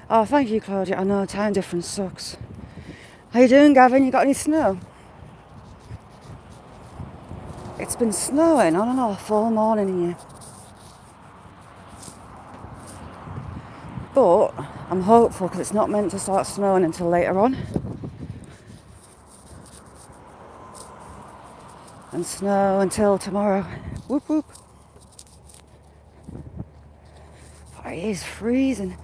Oh, thank you, Claudia. I know time difference sucks. How you doing, Gavin? You got any snow? It's been snowing on and off all morning here. But I'm hopeful because it's not meant to start snowing until later on. And snow until tomorrow. Whoop whoop. Oh, it is freezing.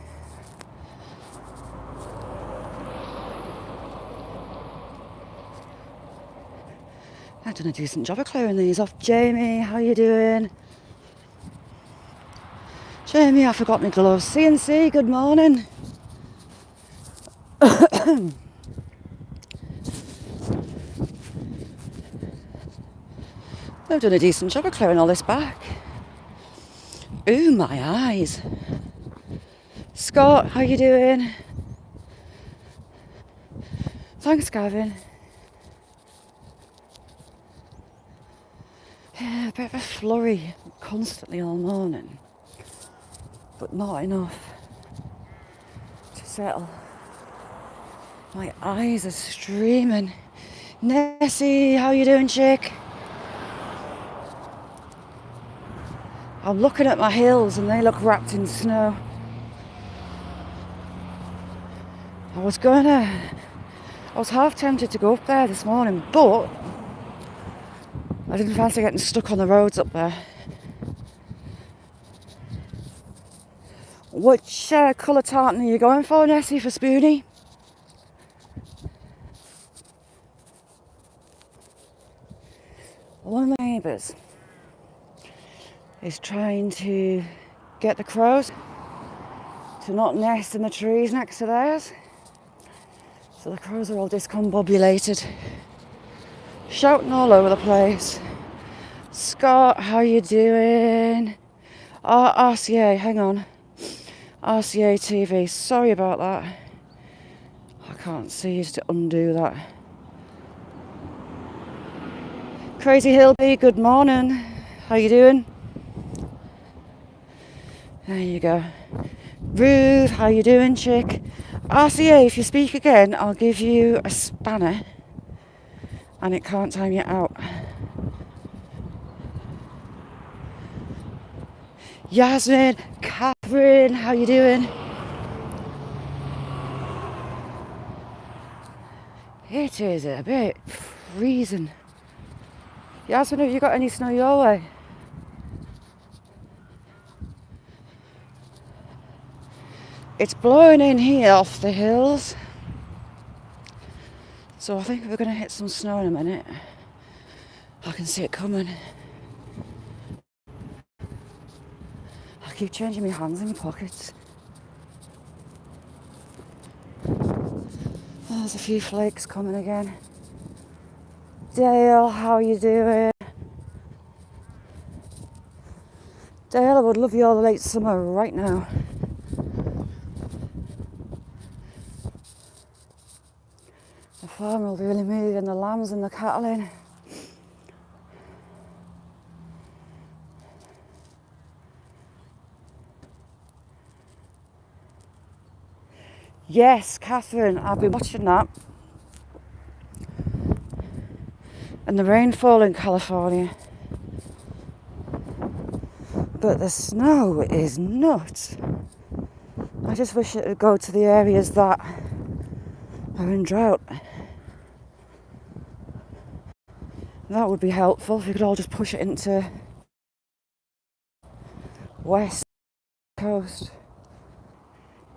I've done a decent job of clearing these off. Jamie, how you doing? Jamie, I forgot my gloves. CNC, good morning. I've done a decent job of clearing all this back. Ooh, my eyes. Scott, how you doing? Thanks, Gavin. Yeah, a bit of a flurry constantly all morning, but not enough to settle. My eyes are streaming. Nessie, how you doing, chick? I'm looking at my hills and they look wrapped in snow. I was half tempted to go up there this morning, but I didn't fancy getting stuck on the roads up there. Which colour tartan are you going for, Nessie, for Spoonie? One of the neighbours is trying to get the crows to not nest in the trees next to theirs. So the crows are all discombobulated, shouting all over the place. Scott, how you doing? Oh, RCA, hang on. RCA TV, sorry about that. I can't see you to undo that. Crazy Hillby, good morning. How you doing? There you go. Ruth, how you doing, chick? RCA, if you speak again, I'll give you a spanner and it can't time you out. Yasmin, Catherine, how you doing? It is a bit freezing. Yasmin, have you got any snow your way? It's blowing in here off the hills. So I think we're going to hit some snow in a minute. I can see it coming. I keep changing my hands in my pockets. There's a few flakes coming again. Dale, how you doing? Dale, I would love you all the late summer right now. The farmer will be really moving the lambs and the cattle in. Yes, Catherine, I've been watching that. And the rainfall in California. But the snow is nuts. I just wish it would go to the areas that are in drought. That would be helpful if we could all just push it into West Coast.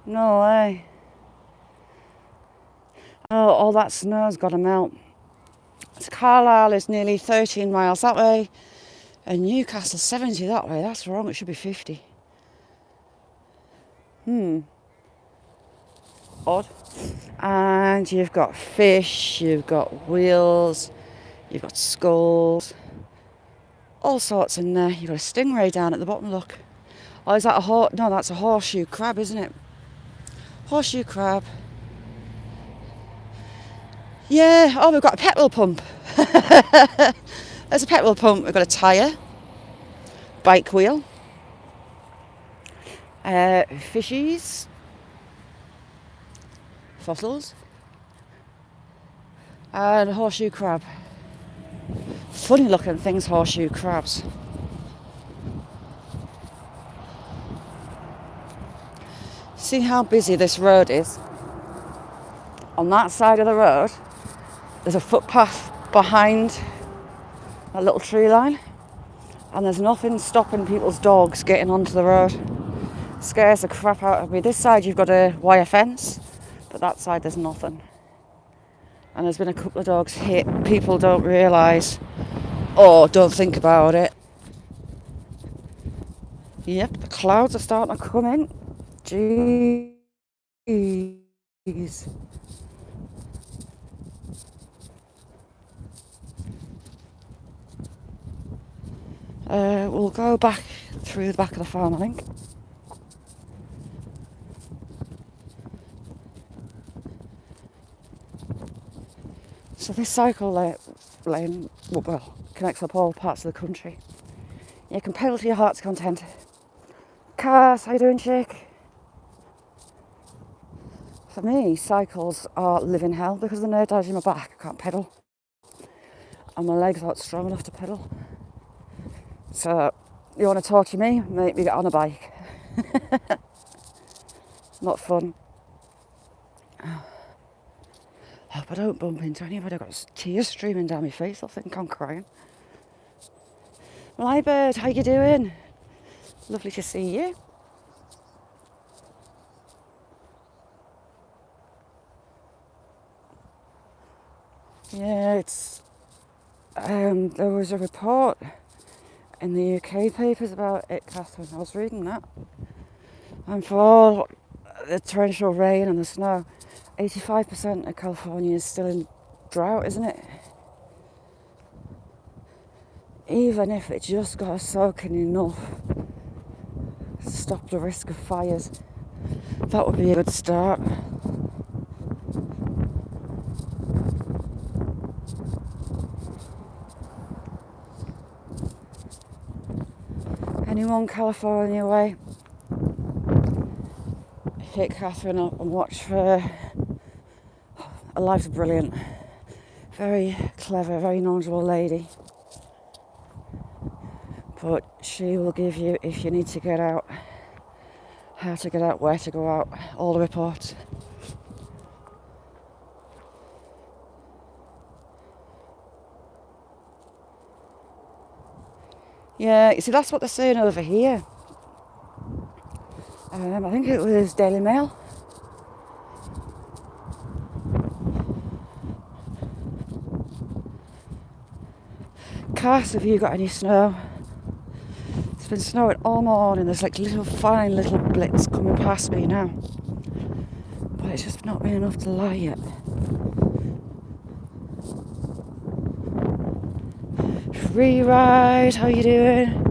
No way. Oh, all that snow's got to melt. So Carlisle is nearly 13 miles that way, and Newcastle 70 that way. That's wrong, it should be 50. Odd. And you've got fish, you've got wheels, you've got skulls, all sorts in there. You've got a stingray down at the bottom, look. Oh, is that a no, that's a horseshoe crab, isn't it? Horseshoe crab. Yeah, oh, we've got a petrol pump. There's a petrol pump. We've got a tyre, bike wheel, fishies, fossils, and horseshoe crab. Funny looking things, horseshoe crabs. See how busy this road is? On that side of the road, there's a footpath behind a little tree line, and there's nothing stopping people's dogs getting onto the road. Scares the crap out of me. This side you've got a wire fence, but that side there's nothing. And there's been a couple of dogs hit. People don't realise, or don't think about it. Yep, the clouds are starting to come in. Jeez. We'll go back through the back of the farm, I think. So this cycle lane, well, connects up all parts of the country. You can pedal to your heart's content. Cass, how you doing, chick? For me, cycles are living hell because of the nerve damage in my back. I can't pedal. And my legs aren't strong enough to pedal. So, you want to torture me? Make me get on a bike. Not fun. I hope I don't bump into anybody. I've got tears streaming down my face. I'll think I'm crying. Well, hi bird, how you doing? Lovely to see you. Yeah, it's there was a report in the UK papers about it, Catherine. I was reading that. And for all the torrential rain and the snow, 85% of California is still in drought, isn't it? Even if it just got soaking enough to stop the risk of fires, that would be a good start. Anyone California way, hit Catherine up and watch her. Her life's brilliant. Very clever, very knowledgeable lady. But she will give you, if you need to get out, how to get out, where to go out, all the reports. Yeah, you see, that's what they're saying over here. I think it was Daily Mail. Cass, have you got any snow? It's been snowing all morning. There's like fine little blitz coming past me now. But it's just not been enough to lie yet. Free ride, how you doing?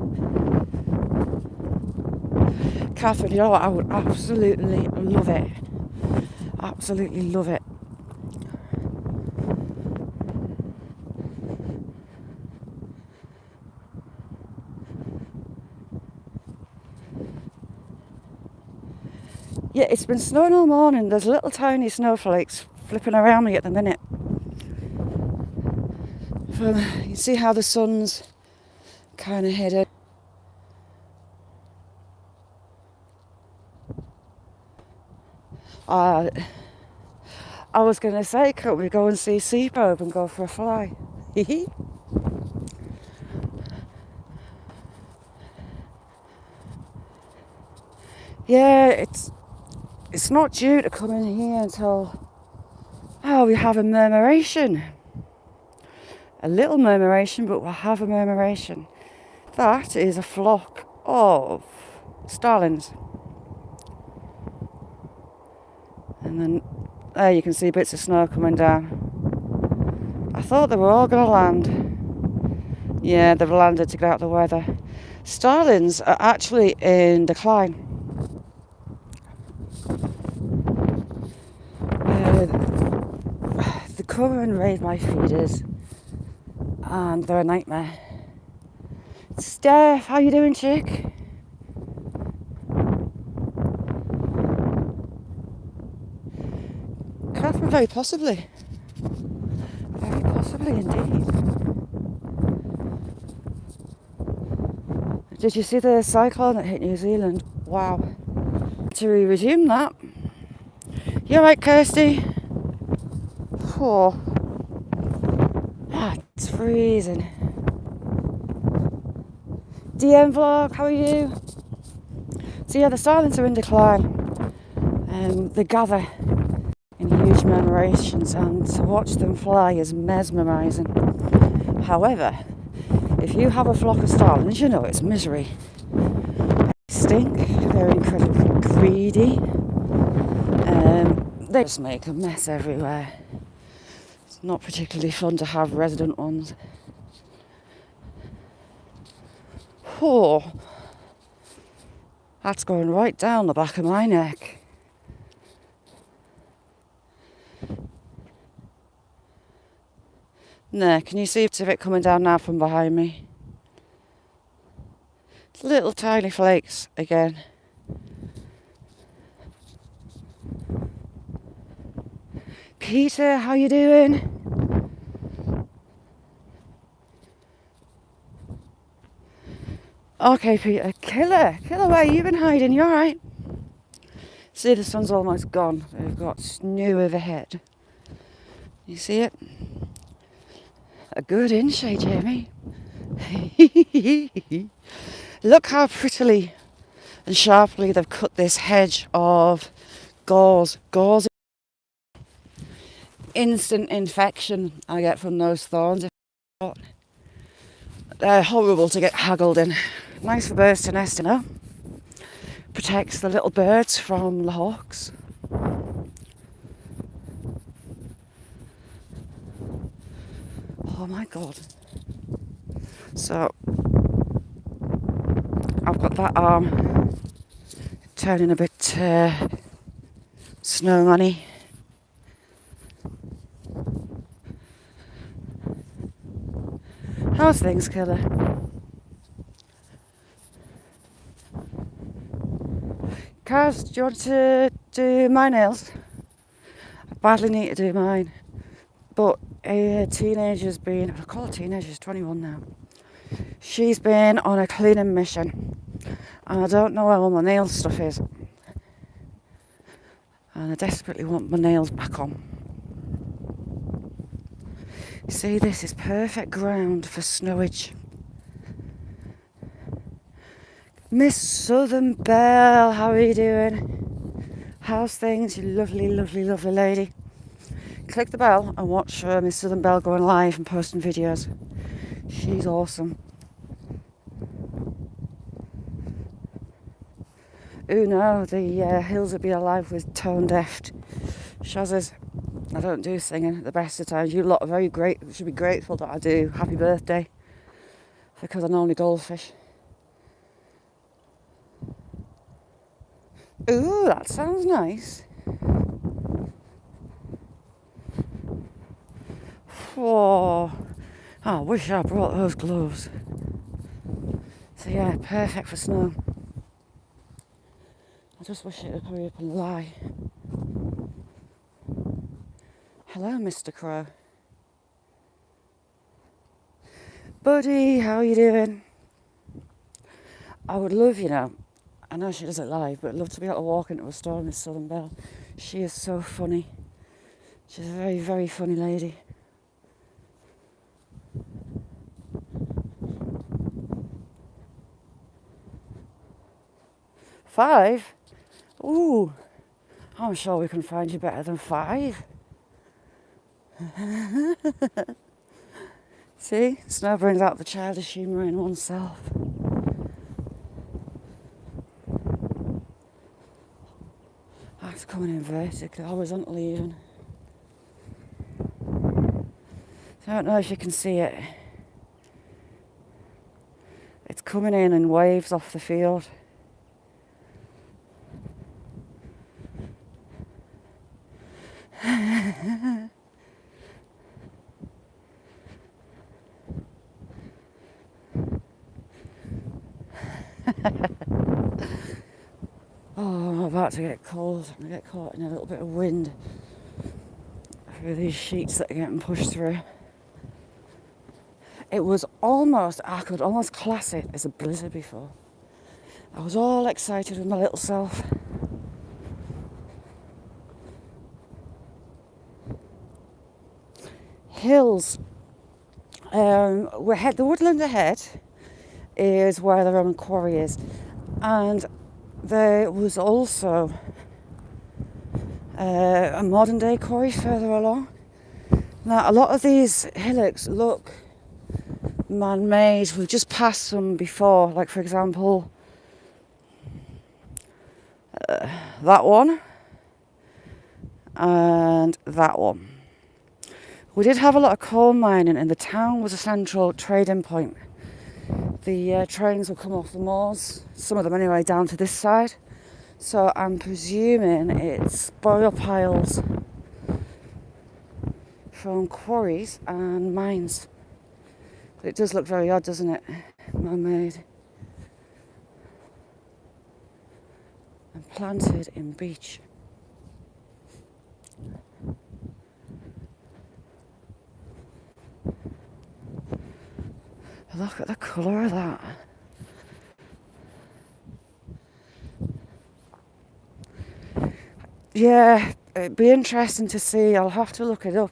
Catherine, you know what, I would absolutely love it. Absolutely love it. Yeah, it's been snowing all morning. There's little tiny snowflakes flipping around me at the minute. You see how the sun's kind of hidden. I was going to say, can't we go and see Seabob and go for a fly? Yeah, it's not due to come in here until, we have a murmuration. A little murmuration, but we'll have a murmuration. That is a flock of starlings. And then there you can see bits of snow coming down. I thought they were all going to land. Yeah, they've landed to get out of the weather. Starlings are actually in decline. They come and raid my feeders, and they're a nightmare. Steph, how you doing, chick? Very possibly. Very possibly indeed. Did you see the cyclone that hit New Zealand? Wow. To resume that. You alright, Kirsty? Oh. Ah, it's freezing. DM vlog, how are you? So yeah, the starlings are in decline. They gather in huge murmurations, and to watch them fly is mesmerising. However, if you have a flock of starlings, you know it's misery. They stink, they're incredibly greedy, they just make a mess everywhere. It's not particularly fun to have resident ones. Oh, that's going right down the back of my neck. There, can you see it coming down now from behind me? It's little tiny flakes again. Peter, how you doing? Okay, Peter. Killer, where you been hiding? You alright? See, the sun's almost gone. We've got snow overhead. You see it? A good inshade, Jamie. Look how prettily and sharply they've cut this hedge of gauze. Gauze. Instant infection I get from those thorns. They're horrible to get haggled in. Nice for birds to nest in, protects the little birds from the hawks. Oh my god. So I've got that arm turning a bit snowman-y. How's things, Killer? Kaz, do you want to do my nails? I badly need to do mine. But a teenager's been, I call her teenager, she's 21 now. She's been on a cleaning mission. And I don't know where all my nail stuff is. And I desperately want my nails back on. See, this is perfect ground for snowage. Miss Southern Belle, how are you doing? How's things, you lovely, lovely, lovely lady? Click the bell and watch Miss Southern Belle going live and posting videos. She's awesome. Ooh no, the hills would be alive with tone deaf shazzers. I don't do singing at the best of times. You lot are very great, should be grateful that I do happy birthday, because I normally goldfish. Ooh, that sounds nice. Whoa. Oh, I wish I brought those gloves. So yeah, perfect for snow. I just wish it would hurry up and lie. Hello, Mr. Crow. Buddy, how are you doing? I would love, I know she does it live, but I'd love to be able to walk into a store with Southern Belle. She is so funny. She's a very, very funny lady. $5? Ooh, I'm sure we can find you better than $5. See, snow brings out the childish humour in oneself. That's coming in vertically, horizontally even. I don't know if you can see it. It's coming in waves off the field. Oh, I'm about to get cold. I'm going to get caught in a little bit of wind. through these sheets that are getting pushed through. It was almost, I could almost class it as a blizzard before. I was all excited with my little self. Hills. The woodland ahead is where the Roman quarry is. And there was also a modern day quarry further along. Now, a lot of these hillocks look man-made. We've just passed some before, like for example, that one and that one. We did have a lot of coal mining, and the town was a central trading point. The trains will come off the moors, some of them anyway, down to this side. So I'm presuming it's spoil piles from quarries and mines. But it does look very odd, doesn't it? Man-made. And planted in beech. Look at the colour of that. Yeah, it'd be interesting to see. I'll have to look it up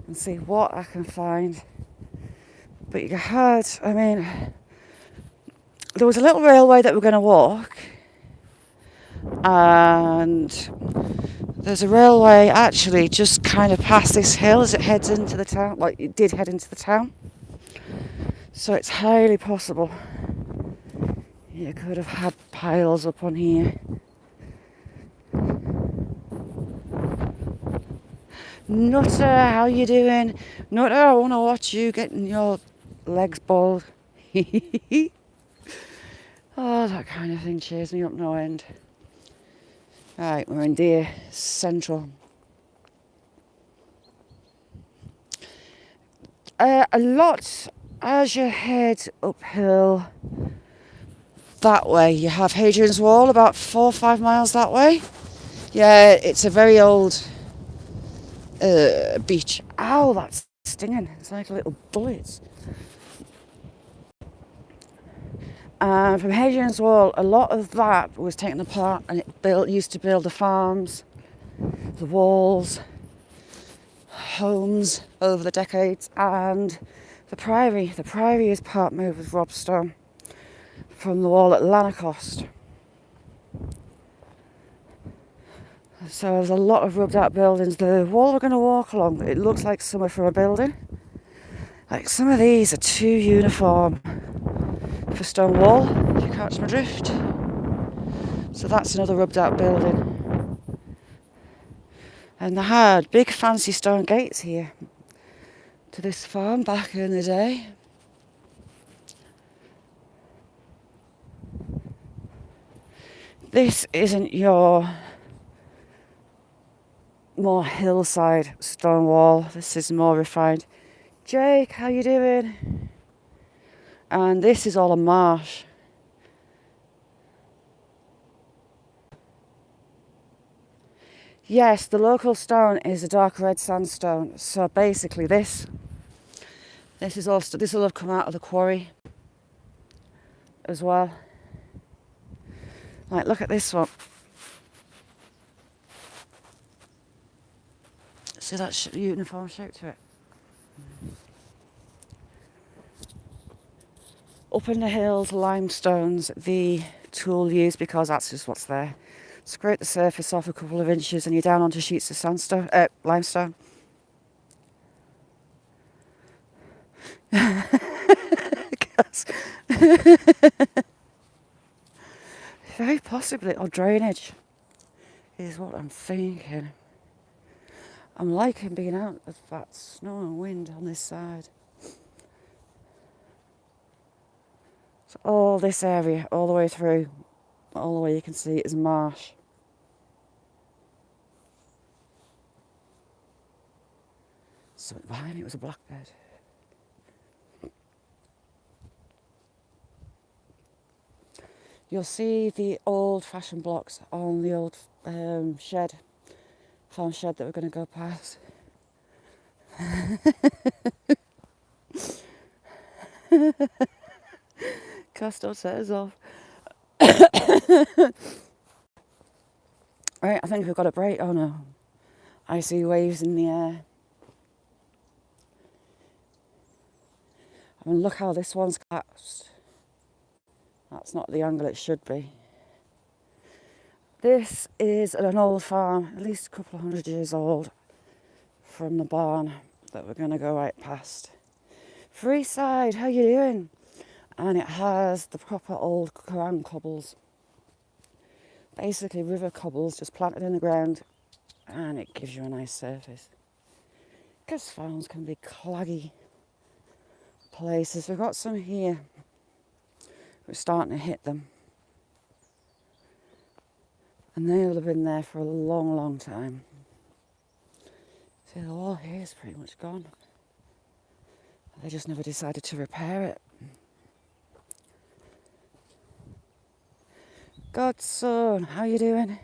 and see what I can find. But you had, there was a little railway that we're going to walk, and there's a railway actually just kind of past this hill as it heads into the town. Like, it did head into the town. So it's highly possible you could have had piles up on here. Nutter, how you doing? Nutter, I want to watch you getting your legs bald. Oh, that kind of thing cheers me up no end. Right, we're in Deer Central. A lot as you head uphill that way. You have Hadrian's Wall about 4 or 5 miles that way. Yeah, it's a very old beach. Ow, that's stinging. It's like little bullets. From Hadrian's Wall, a lot of that was taken apart, and it used to build the farms, the walls, homes over the decades, and the Priory. The Priory is part moved with Rob Stone from the wall at Lanercost. So there's a lot of rubbed out buildings. The wall we're going to walk along, it looks like somewhere from a building. Like, some of these are too uniform for stone wall, if you catch my drift. So that's another rubbed out building. And they had big fancy stone gates here to this farm back in the day. This isn't your more hillside stone wall. This is more refined. Jake, how you doing? And this is all a marsh. Yes, the local stone is a dark red sandstone. So basically this is all, this will have come out of the quarry as well. Like, look at this one. See that uniform shape to it? Up in the hills, limestone's the tool used because that's just what's there. Scrape the surface off a couple of inches and you're down onto sheets of sandstone, limestone. Very possibly, or drainage is what I'm thinking. I'm liking being out of that snow and wind on this side. So all this area, all the way through, all the way you can see is marsh. So behind me was a blackbird. You'll see the old-fashioned blocks on the old shed farm shed that we're going to go past. Cast our tails off. Right, I think we've got a break. Oh no. I see waves in the air. I mean, look how this one's collapsed. That's not the angle it should be. This is an old farm, at least a couple of 100 years old, from the barn that we're going to go right past. Freeside, how you doing? And it has the proper old Quran cobbles. Basically river cobbles just planted in the ground, and it gives you a nice surface. Because farms can be claggy places. We've got some here. We're starting to hit them. And they'll have been there for a long, long time. See, the wall here is pretty much gone. They just never decided to repair it. Godson, how you doing?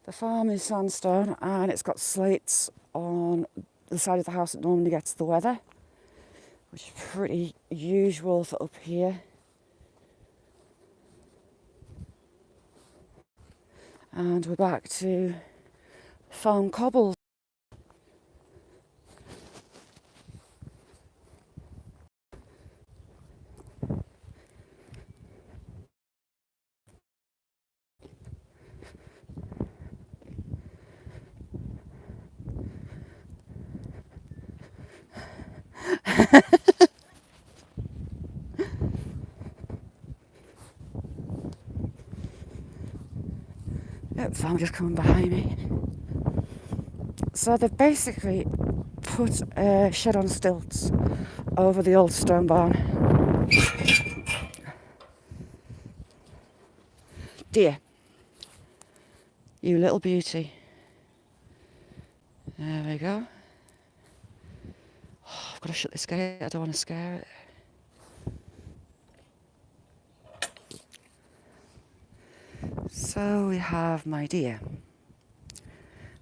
The farm is sandstone and it's got slates on the side of the house that normally gets the weather, which is pretty usual for up here. And we're back to farm cobbles. Yep, farm just coming behind me. So they've basically put a shed on stilts over the old stone barn. Dear, you little beauty. There we go. Oh, I've got to shut this gate, I don't want to scare it. So we have my deer.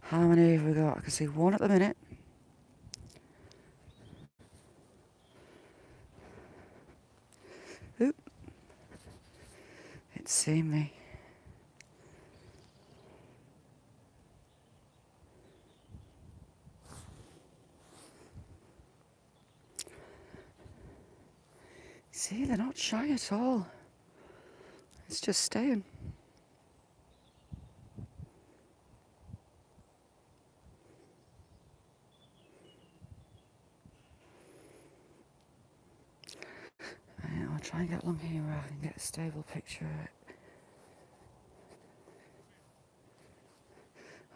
How many have we got? I can see one at the minute. Oop. It's seen me. See, they're not shy at all. It's just staying. I'll try and get along here where I can get a stable picture of it.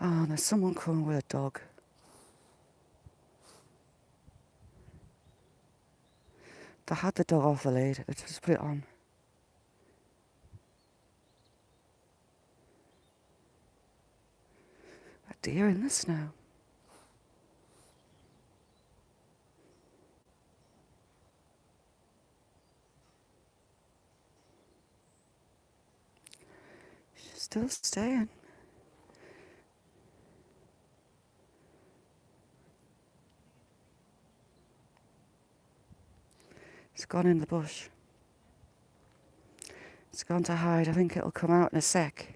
Oh, there's someone coming with a dog. They had the dog off the lead, they just put it on. A deer in the snow. She's still staying. It's gone in the bush. It's gone to hide. I think it'll come out in a sec.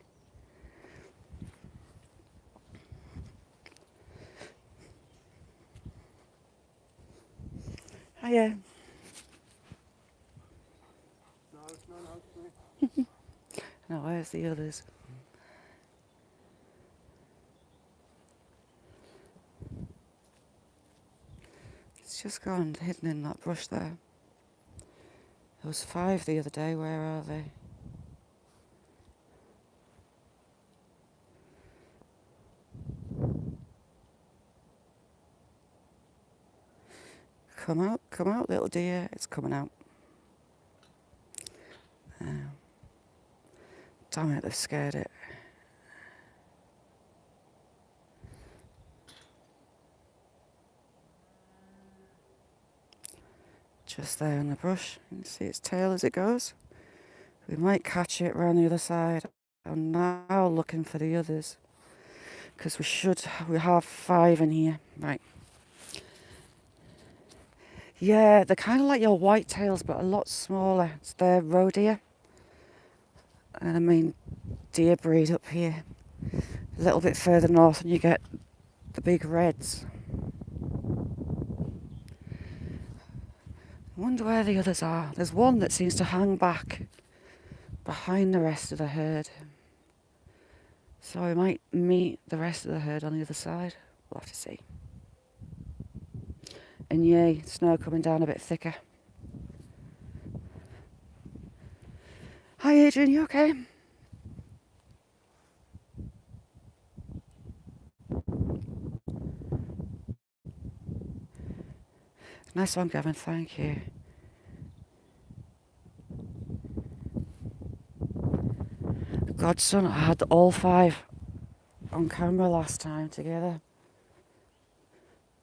Hiya. No, where's the others? It's just gone hidden in that brush there. There was 5 the other day. Where are they? Come out, little deer. It's coming out. Damn it, they've scared it. Just there in the brush. You can see its tail as it goes. We might catch it round the other side. I'm now looking for the others. because we have 5 in here. Right. Yeah, they're kind of like your whitetails, but a lot smaller. It's their roe deer. And I mean, deer breed up here. A little bit further north and you get the big reds. I wonder where the others are. There's one that seems to hang back behind the rest of the herd. So we might meet the rest of the herd on the other side. We'll have to see. And yay, snow coming down a bit thicker. Hi Adrian, you okay? Nice one, Gavin, thank you. Godson, I had all 5 on camera last time together.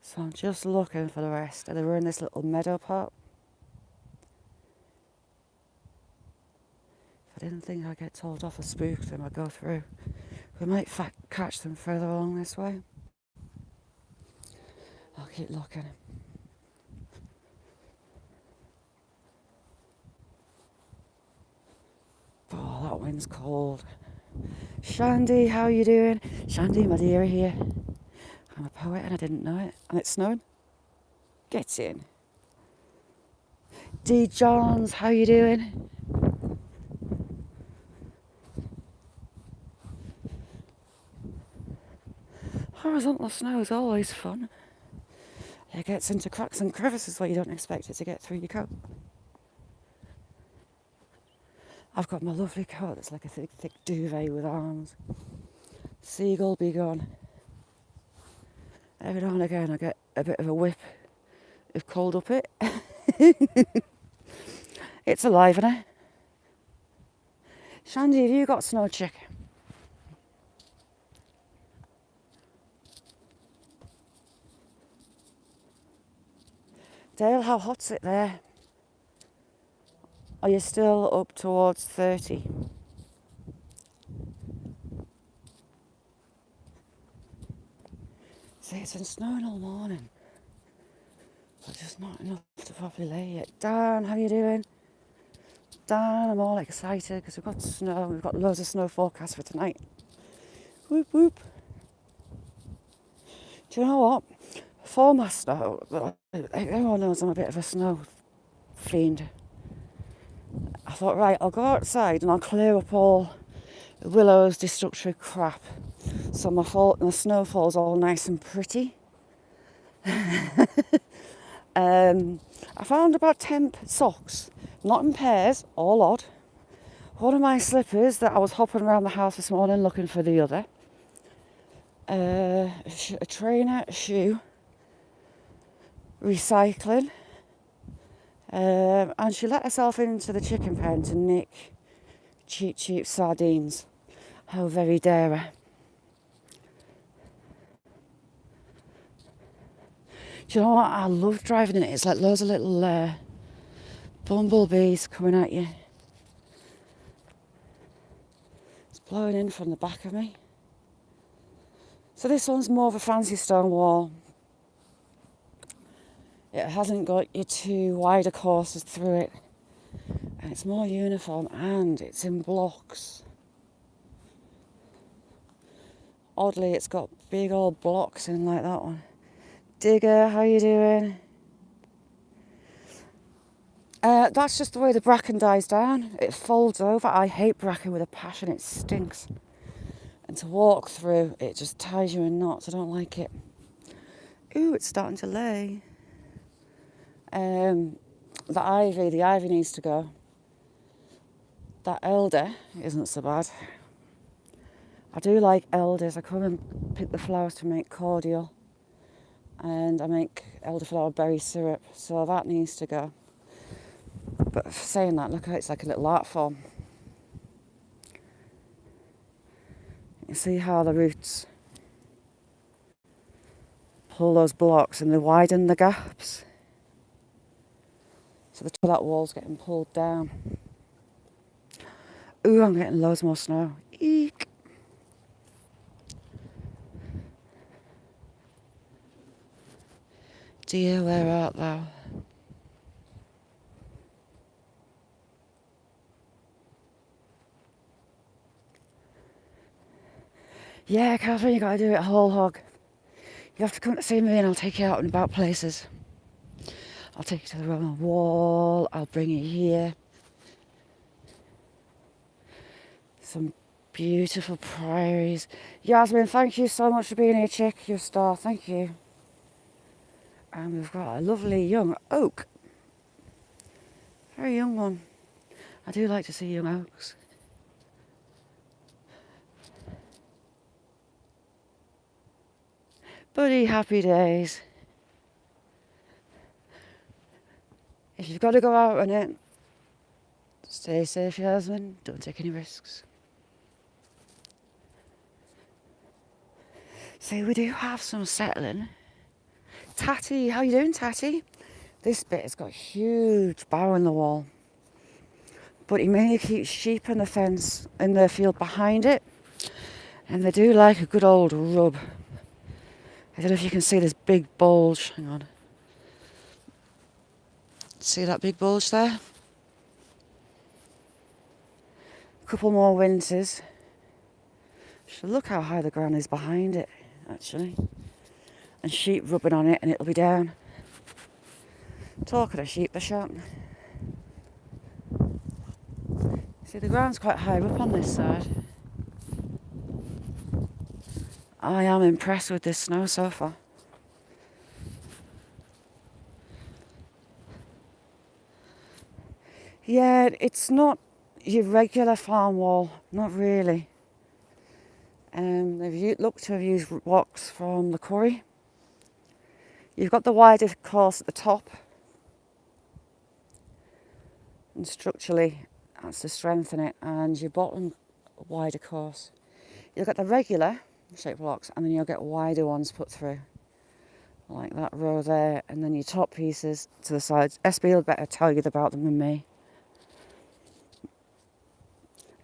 So I'm just looking for the rest. They were in this little meadow pot. If I didn't think I'd get told off or spooked them, I'd go through. We might catch them further along this way. I'll keep looking. Oh, that wind's cold. Shandy, how are you doing? Shandy, my dear, here. I'm a poet and I didn't know it. And it's snowing. Get in. D. Johns, how you doing? Horizontal snow is always fun. It gets into cracks and crevices where you don't expect it to get through your coat. I've got my lovely coat that's like a thick duvet with arms. Seagull be gone. Every now and again I get a bit of a whip of cold up it. It's alive, isn't it? Shandy, have you got snow chick? Dale, how hot's it there? Are you still up towards 30? See, it's been snowing all morning, but just not enough to properly lay yet. Dan, how you doing? Dan, I'm all excited because we've got snow. We've got loads of snow forecast for tonight. Whoop whoop. Do you know what? For my snow, everyone knows I'm a bit of a snow fiend. I thought, right, I'll go outside and I'll clear up all Willow's destructive crap, so my snow falls all nice and pretty. I found about 10 socks, not in pairs, all odd. One of my slippers that I was hopping around the house this morning looking for the other. A trainer shoe, recycling, and she let herself into the chicken pen to nick cheap sardines. How very dare her. Do you know what? I love driving in it. It's like loads of little bumblebees coming at you. It's blowing in from the back of me. So this one's more of a fancy stone wall. It hasn't got your 2 wider courses through it. And it's more uniform and it's in blocks. Oddly, it's got big old blocks in like that one. Digger, how you doing? That's just the way the bracken dies down. It folds over. I hate bracken with a passion. It stinks. And to walk through, it just ties you in knots. I don't like it. Ooh, it's starting to lay. The ivy needs to go. That elder isn't so bad. I do like elders. I come and pick the flowers to make cordial. And I make elderflower berry syrup. So that needs to go. But saying that, look, it's like a little art form. You see how the roots pull those blocks and they widen the gaps. So the top of that wall's getting pulled down. Ooh, I'm getting loads more snow. Eek. Dear, where art thou? Yeah, Catherine, you gotta do it whole hog. You have to come to see me and I'll take you out and about places. I'll take you to the Roman Wall, I'll bring you here. Some beautiful priories. Yasmin, thank you so much for being here, chick. You're a star, thank you. And we've got a lovely young oak. Very young one. I do like to see young oaks. Buddy, happy days. If you've got to go out on it, stay safe, Yasmin. Don't take any risks. So we do have some settling. Tatty, how you doing, Tatty? This bit has got a huge barrow in the wall. But he mainly keeps sheep in the fence in the field behind it. And they do like a good old rub. I don't know if you can see this big bulge. Hang on. See that big bulge there? A couple more winters. So look how high the ground is behind it, actually. And sheep rubbing on it and it'll be down. Talking of sheep, they're shouting. See, the ground's quite high up on this side. I am impressed with this snow so far. Yeah, it's not your regular farm wall, not really. They've looked to have used rocks from the quarry. You've got the wider course at the top. And structurally, that's to strengthen it. And your bottom wider course. You'll get the regular shaped blocks and then you'll get wider ones put through. Like that row there. And then your top pieces to the sides. SB will better tell you about them than me.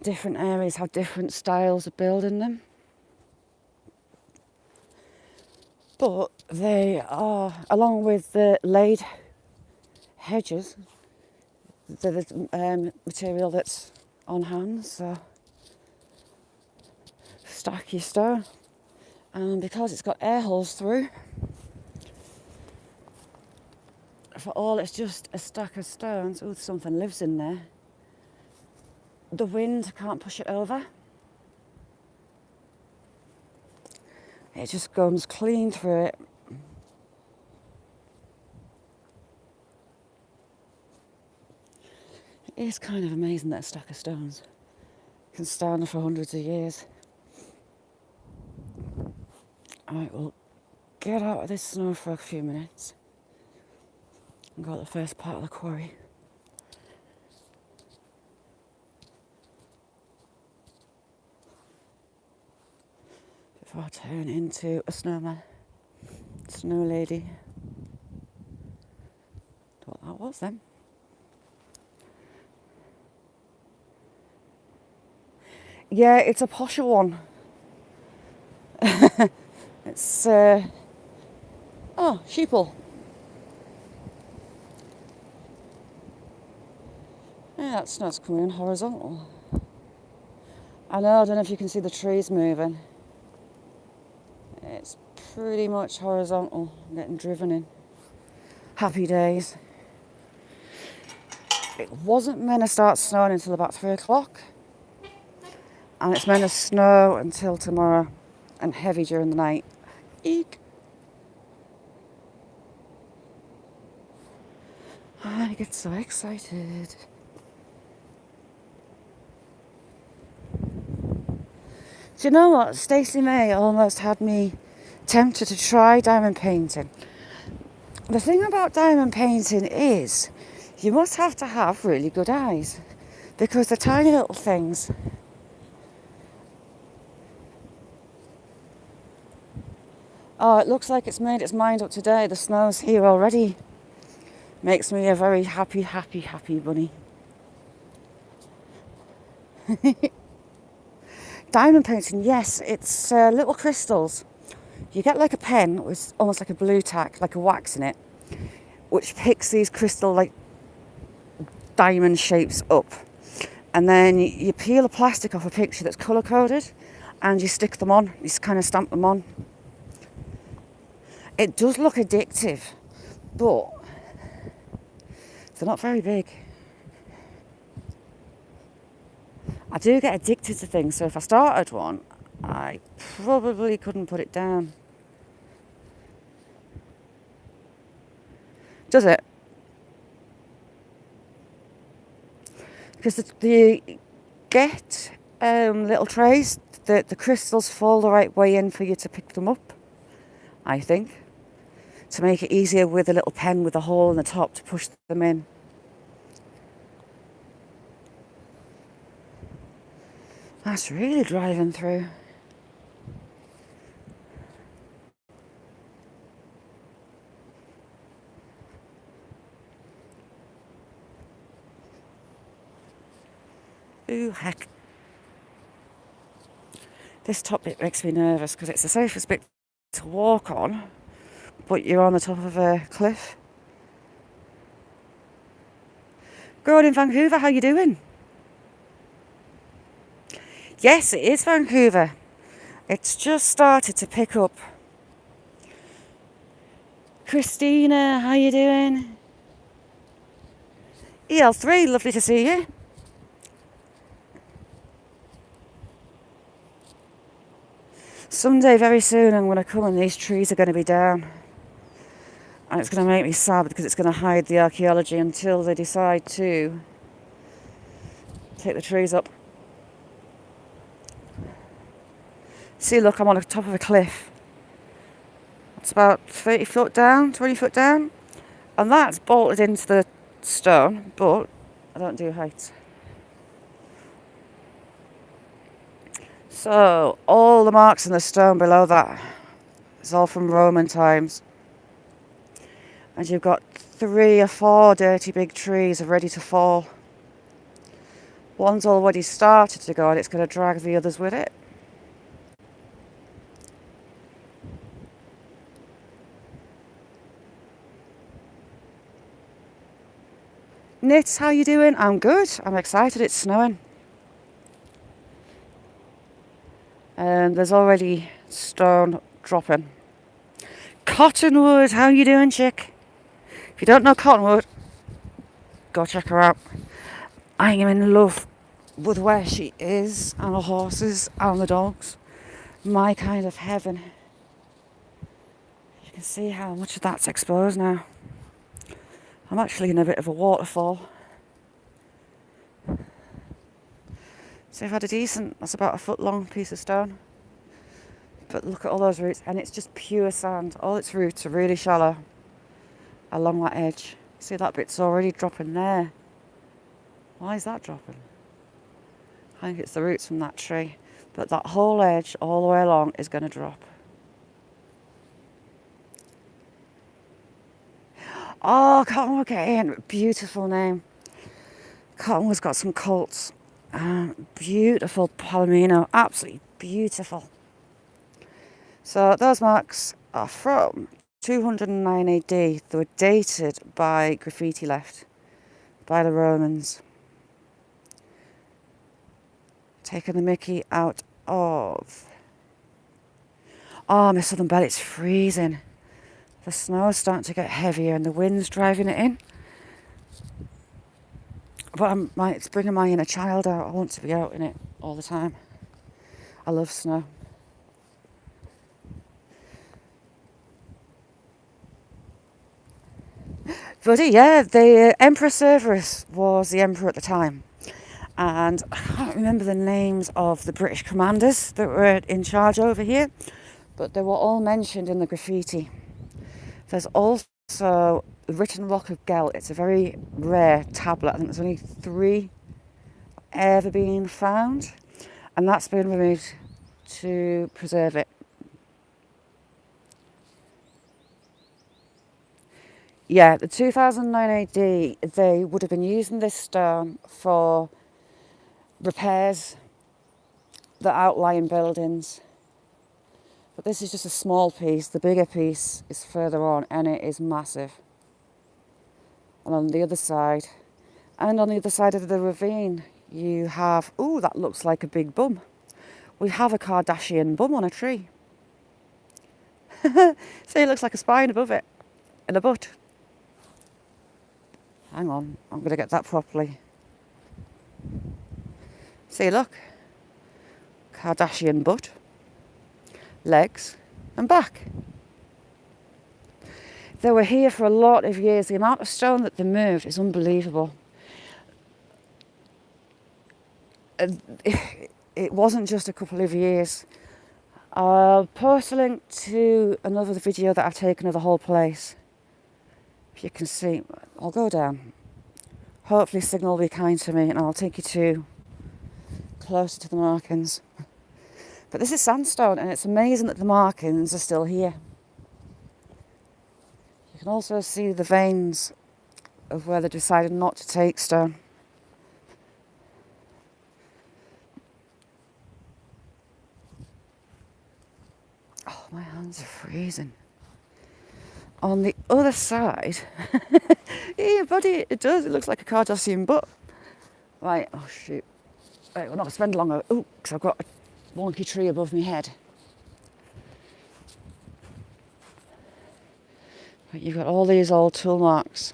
Different areas have different styles of building them. But they are, along with the laid hedges, the material that's on hand, so stack your stone. And because it's got air holes through, for all it's just a stack of stones, oh, something lives in there, the wind can't push it over. It just comes clean through it. It is kind of amazing that a stack of stones can stand for hundreds of years. Alright, we'll get out of this snow for a few minutes and go to the first part of the quarry. Before I turn into a snowman, snow lady. What that was then. Yeah, it's a posher one. It's sheeple. Yeah, that snow's coming in horizontal. I don't know if you can see the trees moving. It's pretty much horizontal, getting driven in. Happy days. It wasn't meant to start snowing until about 3 o'clock. And it's meant to snow until tomorrow and heavy during the night. Eek. I get so excited. Do you know what? Stacey May almost had me tempted to try diamond painting. The thing about diamond painting is you must have to have really good eyes because the tiny little things. Oh, it looks like it's made its mind up today. The snow's here already. Makes me a very happy, happy, happy bunny. Diamond painting, yes, it's little crystals. You get like a pen with almost like a blue tack, like a wax in it. which picks these crystal like diamond shapes up. And then you peel the plastic off a picture that's colour coded and you stick them on. You just kind of stamp them on. It does look addictive, but they're not very big. I do get addicted to things, so if I started one, I probably couldn't put it down. Does it? Because you get little trays, the crystals fall the right way in for you to pick them up, I think, to make it easier with a little pen with a hole in the top to push them in. That's really driving through. Ooh, heck. This top bit makes me nervous because it's the safest bit to walk on, but you're on the top of a cliff. Growing in Vancouver, how you doing? Yes, it is Vancouver. It's just started to pick up. Christina, how you doing? EL3, lovely to see you. Someday very soon I'm going to come and these trees are going to be down. And it's going to make me sad because it's going to hide the archaeology until they decide to take the trees up. See, look, I'm on the top of a cliff. It's about 30 foot down, 20 foot down. And that's bolted into the stone, but I don't do heights. So, all the marks in the stone below that is all from Roman times. And you've got 3 or 4 dirty big trees ready to fall. One's already started to go and it's going to drag the others with it. Nits, how you doing? I'm good. I'm excited. It's snowing. And there's already stone dropping. Cottonwood, how you doing, chick? If you don't know Cottonwood, go check her out. I am in love with where she is, and the horses and the dogs. My kind of heaven. You can see how much of that's exposed now. I'm actually in a bit of a waterfall. So I've had that's about a foot long piece of stone. But look at all those roots, and it's just pure sand. All its roots are really shallow along that edge. See, that bit's already dropping there. Why is that dropping? I think it's the roots from that tree. But that whole edge all the way along is going to drop. Oh, Cottonwood again. Beautiful name. Cottonwood's got some colts. Beautiful palomino. Absolutely beautiful. So those marks are from 209 AD. They were dated by graffiti left by the Romans. Taking the mickey out of... Oh, my southern belt, it's freezing. The snow's starting to get heavier and the wind's driving it in. But it's bringing my inner child out. I want to be out in it all the time. I love snow. Buddy, yeah, the Emperor Severus was the emperor at the time. And I can't remember the names of the British commanders that were in charge over here, but they were all mentioned in the graffiti. There's also the written rock of Gelt. It's a very rare tablet. I think there's only 3 ever been found, and that's been removed to preserve it. Yeah, the 2009 AD, they would have been using this stone for repairs that outlying buildings. But this is just a small piece. The bigger piece is further on, and it is massive. And on the other side, and on the other side of the ravine, you have, ooh, that looks like a big bum. We have a Kardashian bum on a tree. See, it looks like a spine above it, and a butt. Hang on, I'm going to get that properly. See, look. Kardashian butt, legs, and back. They were here for a lot of years. The amount of stone that they moved is unbelievable. It wasn't just a couple of years. I'll post a link to another video that I've taken of the whole place. If you can see, I'll go down. Hopefully signal will be kind to me and I'll take you to closer to the markings. But this is sandstone and it's amazing that the markings are still here. You can also see the veins of where they decided not to take stone. Oh, my hands are freezing. On the other side, yeah, buddy, it does. It looks like a Kardashian butt. Right, oh shoot. Right, we're not going to spend long. Oh, because I've got a wonky tree above my head. Right, you've got all these old tool marks.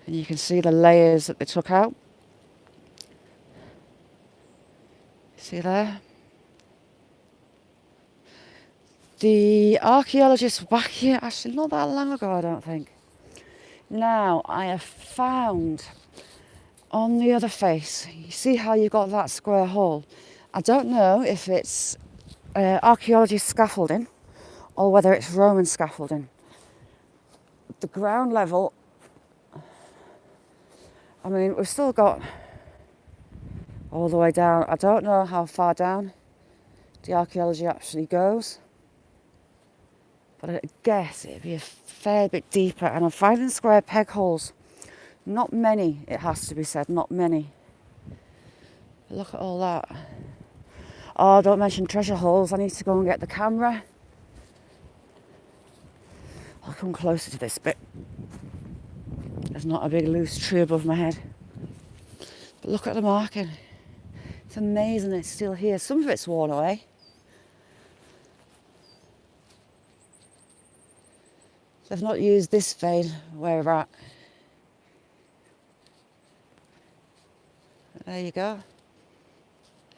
And you can see the layers that they took out. See there? The archaeologists were back here actually not that long ago, I don't think. Now, I have found on the other face, you see how you've got that square hole? I don't know if it's archaeologist scaffolding or whether it's Roman scaffolding. The ground level, I mean, we've still got all the way down. I don't know how far down the archaeology actually goes, but I guess it'd be a fair bit deeper. And I'm finding square peg holes. Not many, it has to be said, not many. But look at all that. Oh, don't mention treasure holes. I need to go and get the camera. I'll come closer to this bit. There's not a big loose tree above my head. But look at the marking. It's amazing it's still here. Some of it's worn away. They've not used this vein where we're at. There you go.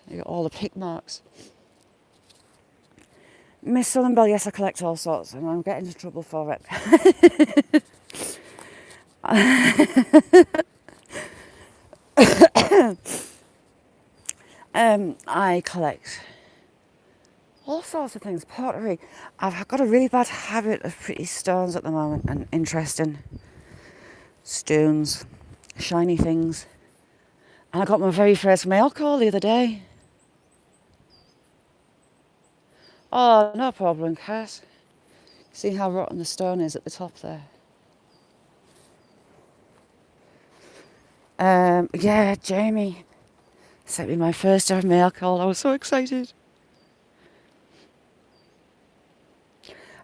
You got all the pick marks. Miss Southern Belle, yes, I collect all sorts, and I'm getting into trouble for it. I collect all sorts of things, pottery. I've got a really bad habit of pretty stones at the moment and interesting stones, shiny things. And I got my very first mail call the other day. Oh, no problem, Cass. See how rotten the stone is at the top there? Yeah, Jamie sent me my first ever mail call. I was so excited.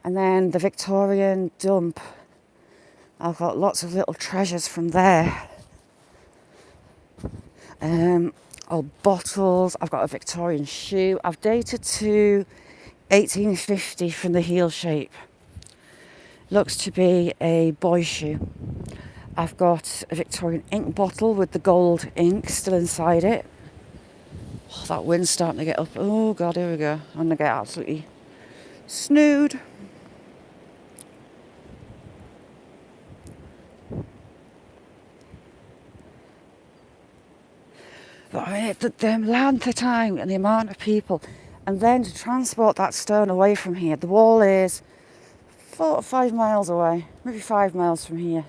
And then the Victorian dump. I've got lots of little treasures from there. Old bottles. I've got a Victorian shoe. I've dated to 1850 from the heel shape. Looks to be a boy shoe. I've got a Victorian ink bottle with the gold ink still inside it. Oh, that wind's starting to get up. Oh God, here we go. I'm going to get absolutely snood. But I mean, the length of time and the amount of people, and then to transport that stone away from here. The wall is 4 or 5 miles away, maybe 5 miles from here.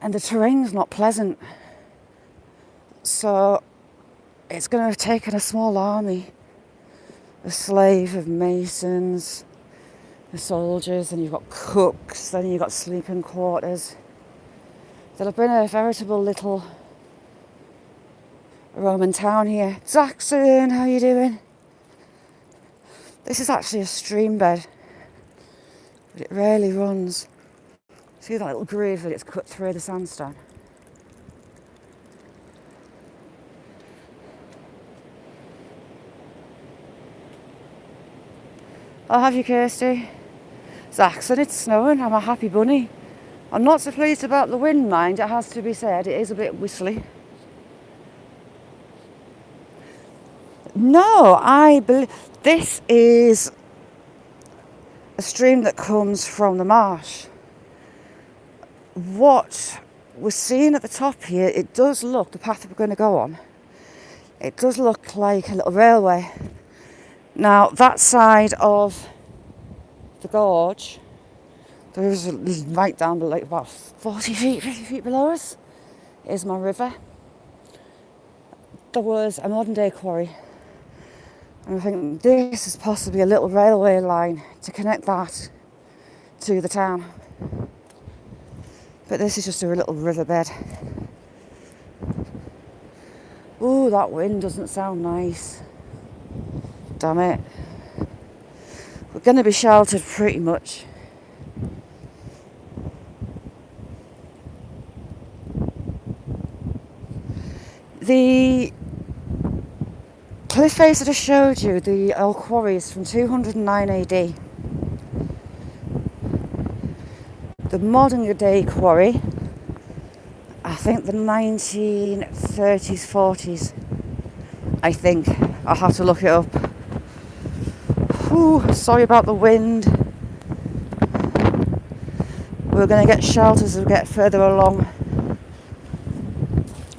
And the terrain's not pleasant. So it's going to have taken a small army, a slave of masons, the soldiers, and you've got cooks, then you've got sleeping quarters. There'll have been a veritable little Roman town here. Jackson, how you doing? This is actually a stream bed, but it rarely runs. See that little groove that it's cut through the sandstone? I'll have you, Kirsty. Zaxon, it's snowing. I'm a happy bunny. I'm not so pleased about the wind, mind, it has to be said. It is a bit whistly. No, this is a stream that comes from the marsh. What we're seeing at the top here, it does look, the path that we're going to go on, it does look like a little railway. Now, that side of the gorge, there is right down below, about 40 feet, 50 feet below us, is my river. There was a modern day quarry. And I think this is possibly a little railway line to connect that to the town. But this is just a little riverbed. Ooh, that wind doesn't sound nice. Damn it. We're going to be sheltered pretty much. The cliff face that I showed you, the old quarry, is from 209 AD. The modern day quarry, I think the 1930s, 40s, I think. I'll have to look it up. Whew, sorry about the wind. We're going to get shelters as we get further along.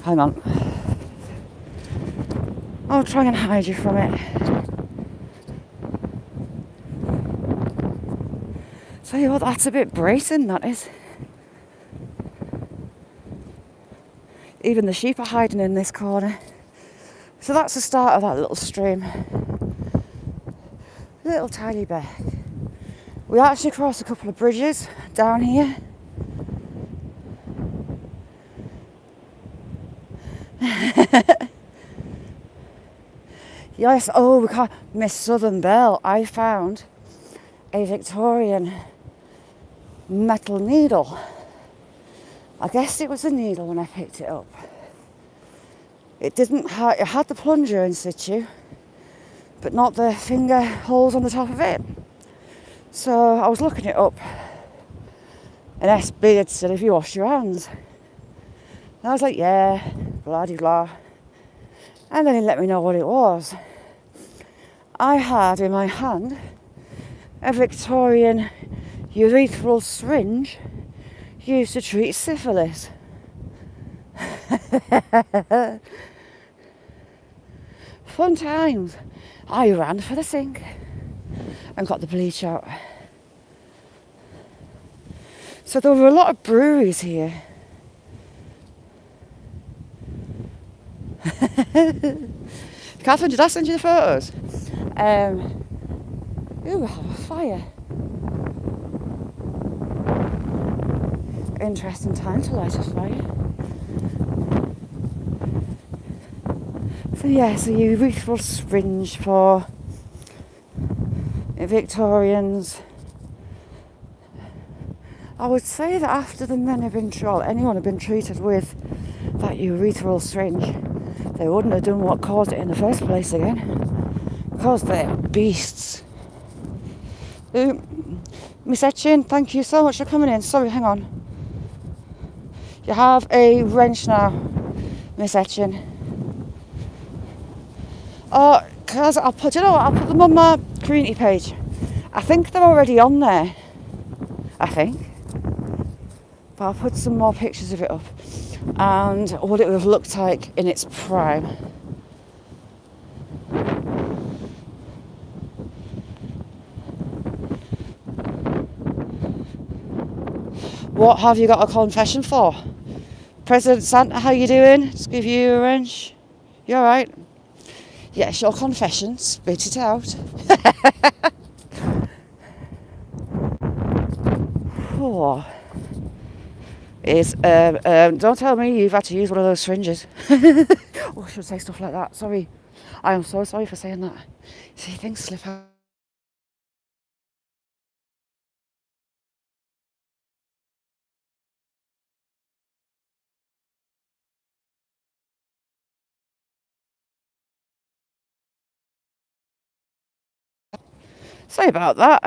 Hang on. I'll try and hide you from it. Tell you what, that's a bit bracing, that is. Even the sheep are hiding in this corner. So that's the start of that little stream. Little tiny beck. We actually crossed a couple of bridges down here. Yes, oh, we can't miss Southern Belle. I found a Victorian metal needle. I guess it was a needle when I picked it up. It had the plunger in situ, but not the finger holes on the top of it. So I was looking it up, and SB had said, "Have you washed your hands?" And I was like, "Yeah, blah de blah." And then he let me know what it was. I had in my hand a Victorian urethral syringe used to treat syphilis. Fun times. I ran for the sink and got the bleach out. So there were a lot of breweries here. Catherine, did I send you the photos? Ooh, we have a fire. Interesting time to light a fire. So yes, a urethral syringe for Victorians. I would say that after the men have been, or anyone had been treated with that urethral syringe, they wouldn't have done what caused it in the first place again. Because they're beasts. Ooh, Miss Etchin, thank you so much for coming in. Sorry, hang on. You have a wrench now, Miss Etchin. Oh, cause I'll put them on my community page. I think they're already on there. I think. But I'll put some more pictures of it up and what it would have looked like in its prime. What have you got a confession for? President Santa, how you doing? Just give you a wrench. You alright? Yes, your confession. Spit it out. Oh. Don't tell me you've had to use one of those syringes. Oh, I shouldn't say stuff like that. Sorry. I am so sorry for saying that. See, things slip out. Sorry about that.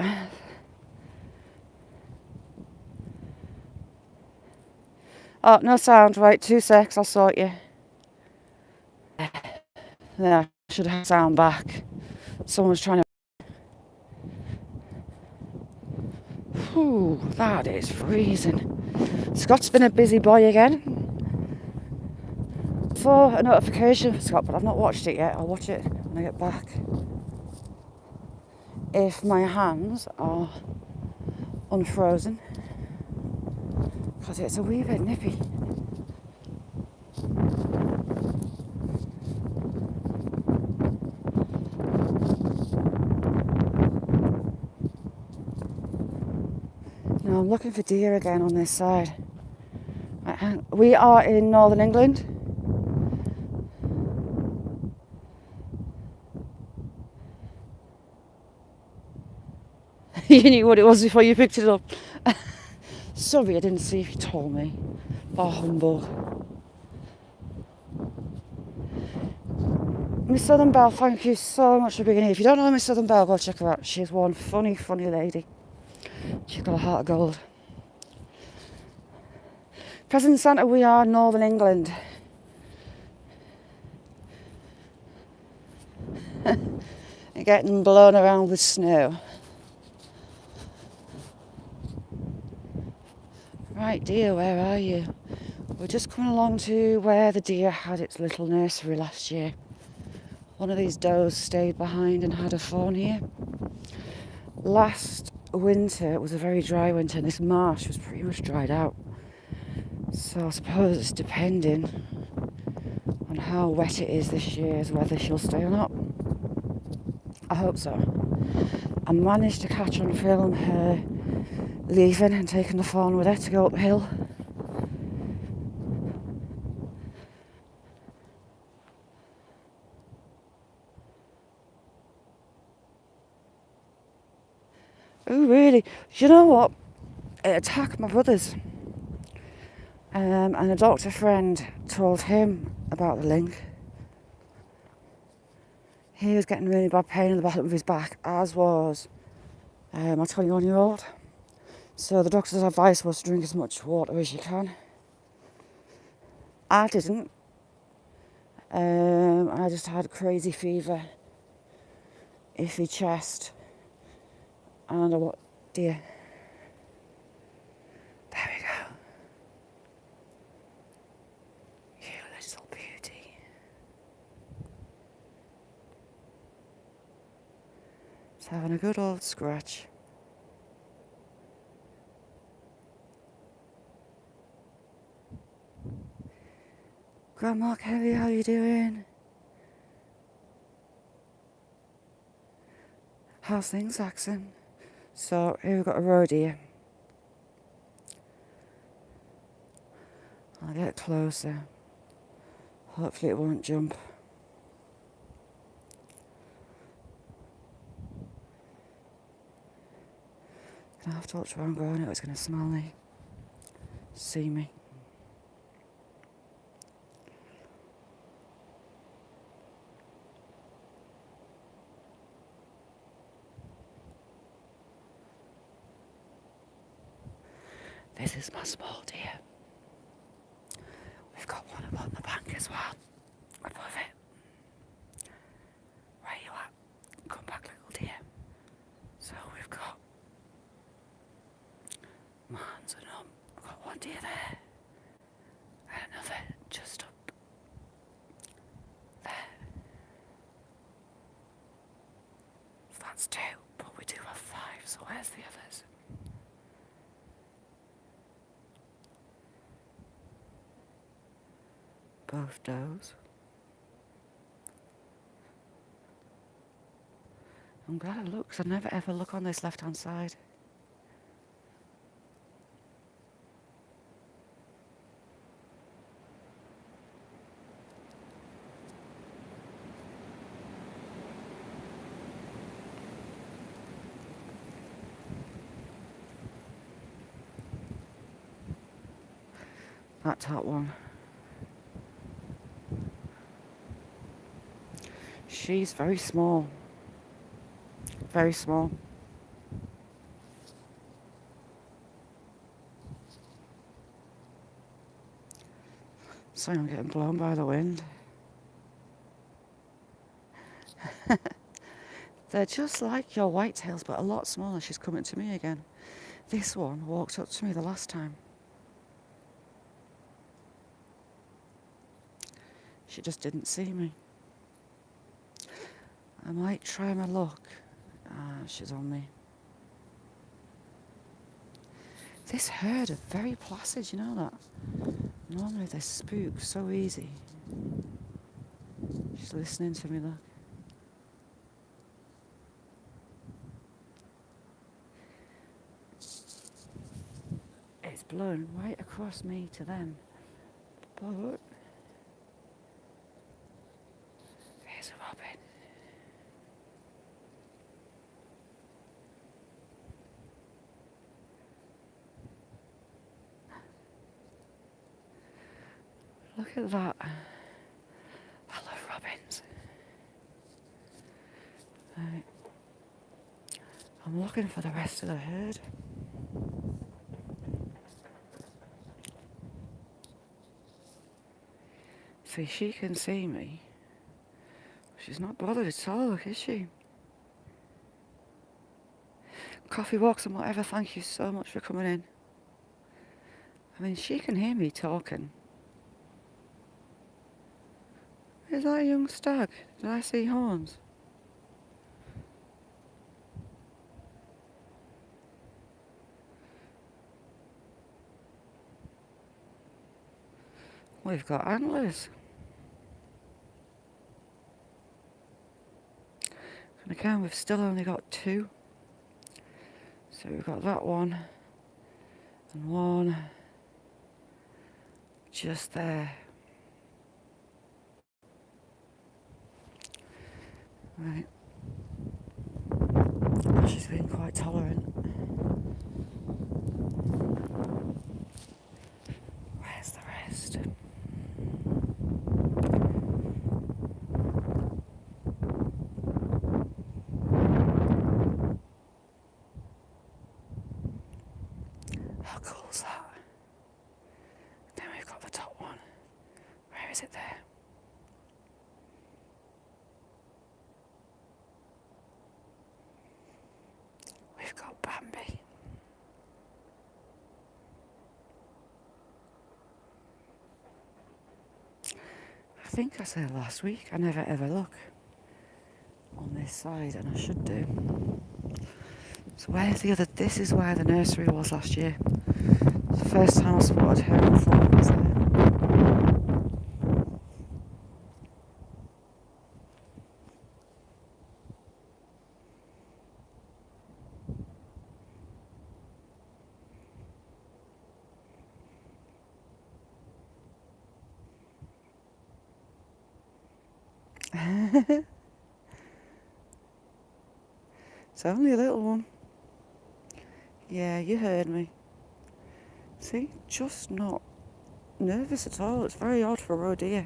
Oh, no sound. Right, 2 secs, I'll sort you. Then I should have sound back. Someone was trying to... Whew, that is freezing. Scott's been a busy boy again. For a notification for Scott, but I've not watched it yet. I'll watch it when I get back. If my hands are unfrozen, because it's a wee bit nippy. Now I'm looking for deer again on this side. We are in northern England. You knew what it was before you picked it up. Sorry, I didn't see if you told me. Oh, humbug. Miss Southern Belle, thank you so much for being here. If you don't know Miss Southern Belle, go check her out. She's one funny, funny lady. She's got a heart of gold. President Santa, we are northern England. You're getting blown around with snow. Right, dear, where are you? We're just coming along to where the deer had its little nursery last year. One of these does stayed behind and had a fawn here. Last winter, it was a very dry winter, and this marsh was pretty much dried out. So I suppose it's depending on how wet it is this year as whether she'll stay or not. I hope so. I managed to catch on film her leaving and taking the fawn with her to go up the hill. Oh, really? You know what? It attacked my brothers. And a doctor friend told him about the link. He was getting really bad pain in the bottom of his back, as was my 21-year-old. So the doctor's advice was to drink as much water as you can. I didn't. I just had crazy fever, iffy chest, and a dear. There we go. You little beauty. It's having a good old scratch. Grandma Kelly, how you doing? How's things, Saxon? So here we've got a roe deer. I'll get closer. Hopefully it won't jump. Gonna have to watch where I'm going. It's gonna smell me, see me. This is my small deer. We've got one up on the bank as well. Above it. Where you at? Come back, little deer. So we've got my hands are numb. I've got one deer there. And another just up there. So that's 2, but we do have 5, so where's the others? Both does. I'm glad I look, 'cause I never ever look on this left hand side. That top one. She's very small. Very small. Sorry, I'm getting blown by the wind. They're just like your whitetails, but a lot smaller. She's coming to me again. This one walked up to me the last time. She just didn't see me. I might try my luck. She's on me. This herd are very placid, you know that? Normally they spook so easy. She's listening to me, look. It's blown right across me to them. But there's a robin. Look at that. I love robins. Right. I'm looking for the rest of the herd. See, she can see me. She's not bothered at all, look, is she? Coffee walks and whatever, thank you so much for coming in. I mean, she can hear me talking. Is that a young stag? Did I see horns? We've got antlers. And again, we've still only got 2. So we've got that one and one just there. Right. She's been quite tolerant. Where's the rest? How cool is that? Then we've got the top one. Where is it there? We've got Bambi. I think I said last week I never ever look on this side, and I should do. So where's the other? This is where the nursery was last year. It's the first time I spotted her and thought it was there. It's only a little one. Yeah, you heard me. See, just not nervous at all. It's very odd for a roe deer.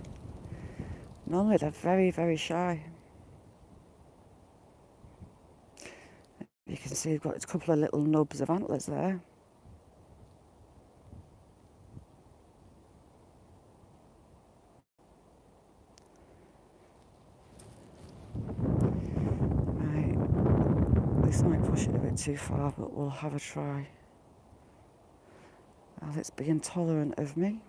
Normally they're very, very shy. You can see they've got a couple of little nubs of antlers there. Right, this might push it a bit too far, but we'll have a try. Well, it's being tolerant of me.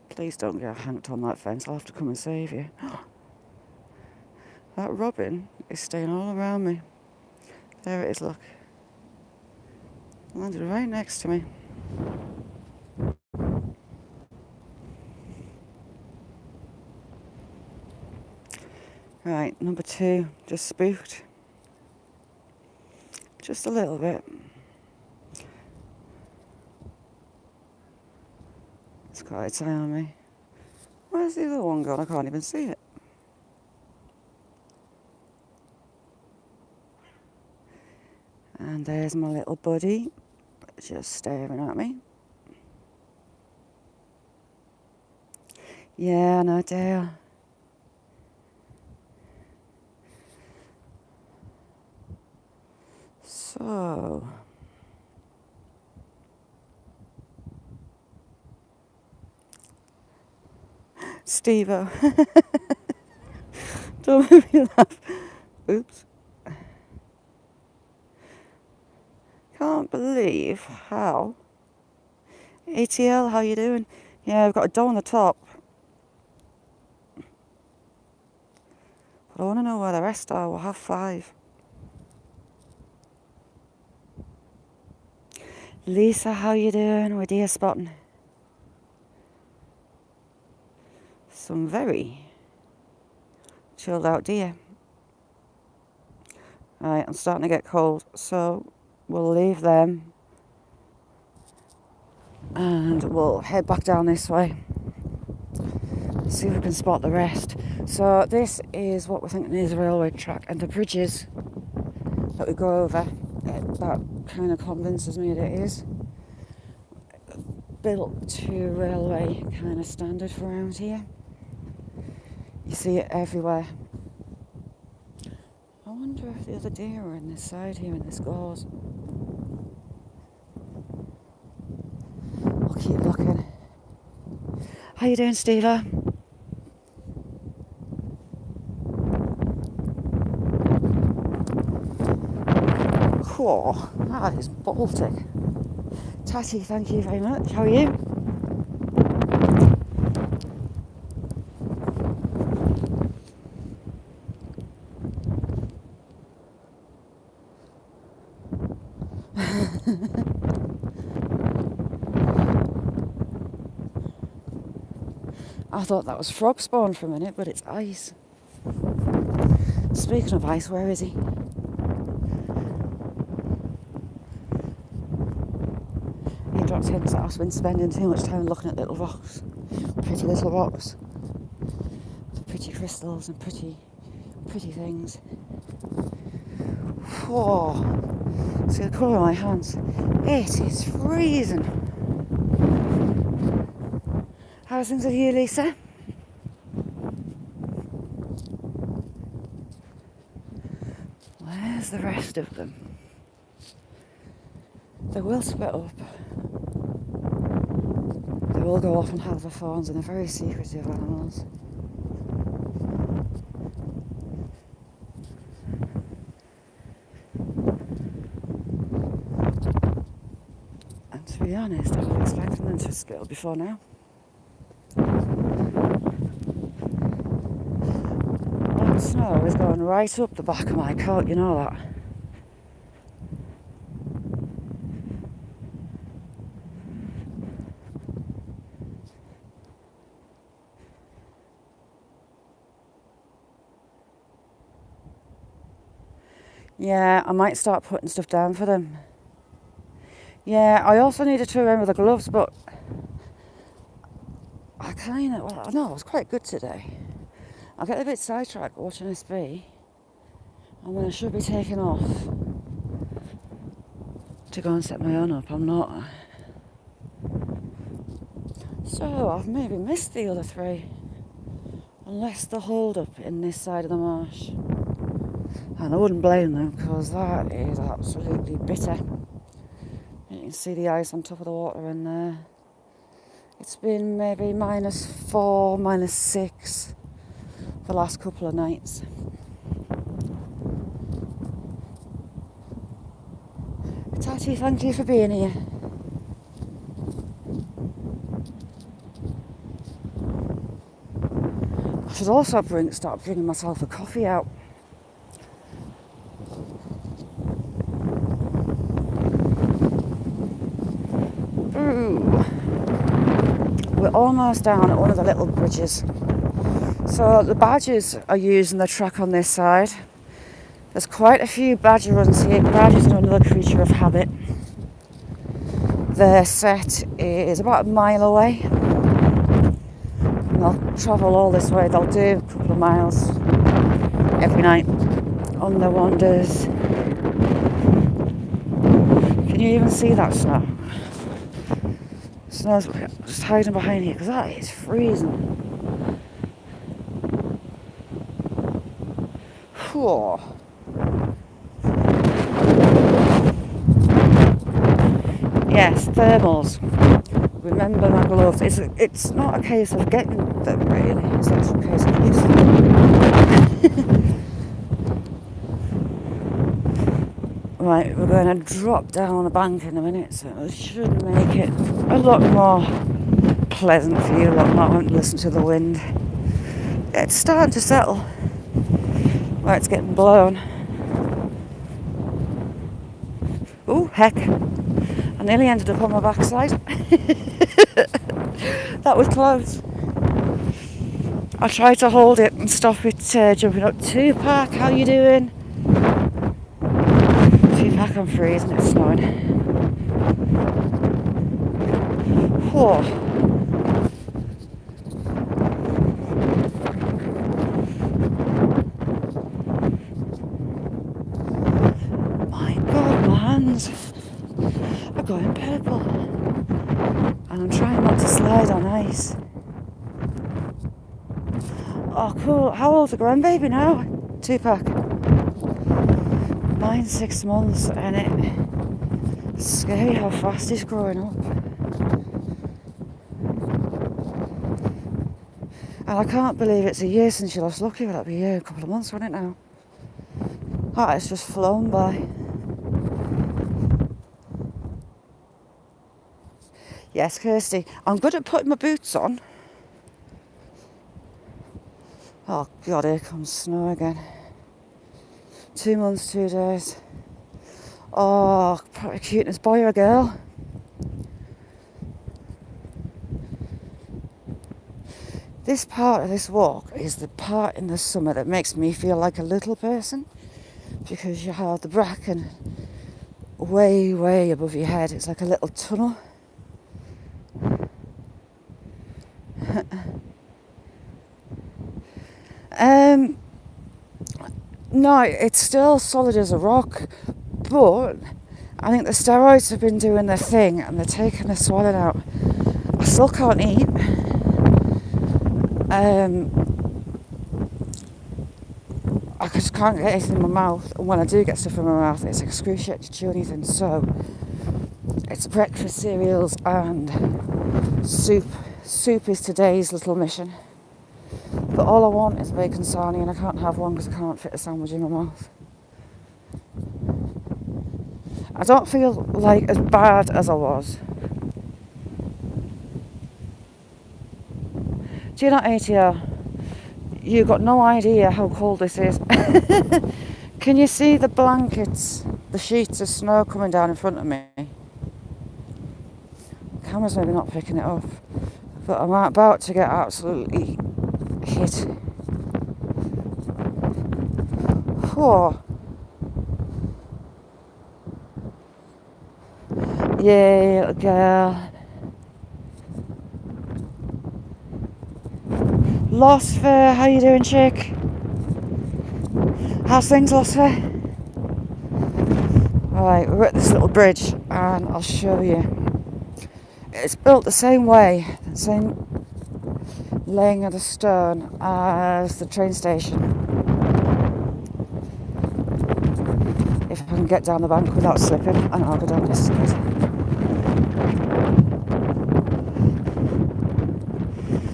Please don't get hanked on that fence. I'll have to come and save you. That robin is staying all around me. There it is, look. Landed right next to me. Right, number 2, just spooked. Just a little bit. got its eye on me. Where's the other one gone? I can't even see it. And there's my little buddy, just staring at me. Yeah, no doubt. So, Steve-O. Don't make me laugh. Oops. Can't believe how. ATL, how you doing? Yeah, we've got a dough on the top. But I want to know where the rest are. We'll have 5. Lisa, how you doing? We're deer spotting. Some very chilled out deer. Right, I'm starting to get cold, so we'll leave them and we'll head back down this way. See if we can spot the rest. So this is what we're thinking is a railway track, and the bridges that we go over, that kind of convinces me that it is built to railway kind of standard for around here. You see it everywhere. I wonder if the other deer are in this side here in this gorse. We'll keep looking. How you doing, Steve-O? Cool. That is Baltic. Tatty, thank you very much. How are you? I thought that was frog spawn for a minute, but it's ice. Speaking of ice, where is he? He dropped hints that I've been spending too much time looking at little rocks. Pretty little rocks. With pretty crystals and pretty things. Whoa. See the colour of my hands. It is freezing. How's things with you, Lisa? Where's the rest of them? They will split up. They will go off and have their fawns, and they're very secretive animals. And to be honest, I was expecting them to split up before now. That snow is going right up the back of my coat, you know that. Yeah, I might start putting stuff down for them. Yeah, I also needed to remember the gloves, but I was quite good today. I get a bit sidetracked watching SB, and then I should be taking off to go and set my own up. I'm not. So I've maybe missed the other 3, unless the hold up in this side of the marsh. And I wouldn't blame them, because that is absolutely bitter. You can see the ice on top of the water in there. It's been maybe -4, -6 the last couple of nights. Tati, thank you for being here. I should also start bringing myself a coffee out. We're almost down at one of the little bridges. So the badgers are using the track on this side. There's quite a few badger runs here. Badgers are another creature of habit. Their set is about a mile away. they'll travel all this way. They'll do a couple of miles every night on their wanders. Can you even see that snow? Snow's just hiding behind here because that is freezing. Whew. Yes, thermals. Remember my gloves. It's not a case of getting them really, it's actually a case of using them. Right, we're going to drop down the bank in a minute, so it should make it a lot more pleasant for you, a lot more to listen to the wind. It's starting to settle. Right, it's getting blown. Oh, heck. I nearly ended up on my backside. That was close. I tried to hold it and stop it jumping up. Tupac, how you doing? Tupac, I'm freezing, it's snowing. Whoa. My God, my hands are going purple. And I'm trying not to slide on ice. Oh, cool. How old's the grandbaby now? Tupac. Mine's 6 months, and it's scary how fast he's growing up. And I can't believe it's a year since you lost Lucky. That'll be a couple of months, won't it now? Oh, it's just flown by. Yes, Kirsty. I'm good at putting my boots on. Oh God, here comes snow again. 2 months, 2 days. Oh, probably cuteness boy or a girl. This part of this walk is the part in the summer that makes me feel like a little person, because you have the bracken way, way above your head. It's like a little tunnel. No, it's still solid as a rock, but I think the steroids have been doing their thing and they're taking the swelling out. I still can't eat. I just can't get anything in my mouth, and when I do get stuff in my mouth, it's excruciating to chew anything. So it's breakfast cereals and soup. Soup is today's little mission. But all I want is bacon sarnie, and I can't have one because I can't fit a sandwich in my mouth. I don't feel like as bad as I was. Do you know, ATR? You've got no idea how cold this is. Can you see the blankets, the sheets of snow coming down in front of me? The camera's maybe not picking it up, but I'm about to get absolutely hit. Whoa. Yay, little girl. Losfer, how you doing, chick? How's things, Losfer? Alright, we're at this little bridge and I'll show you. It's built the same way, the same laying of the stone as the train station. If I can get down the bank without slipping, and I'll go down this side.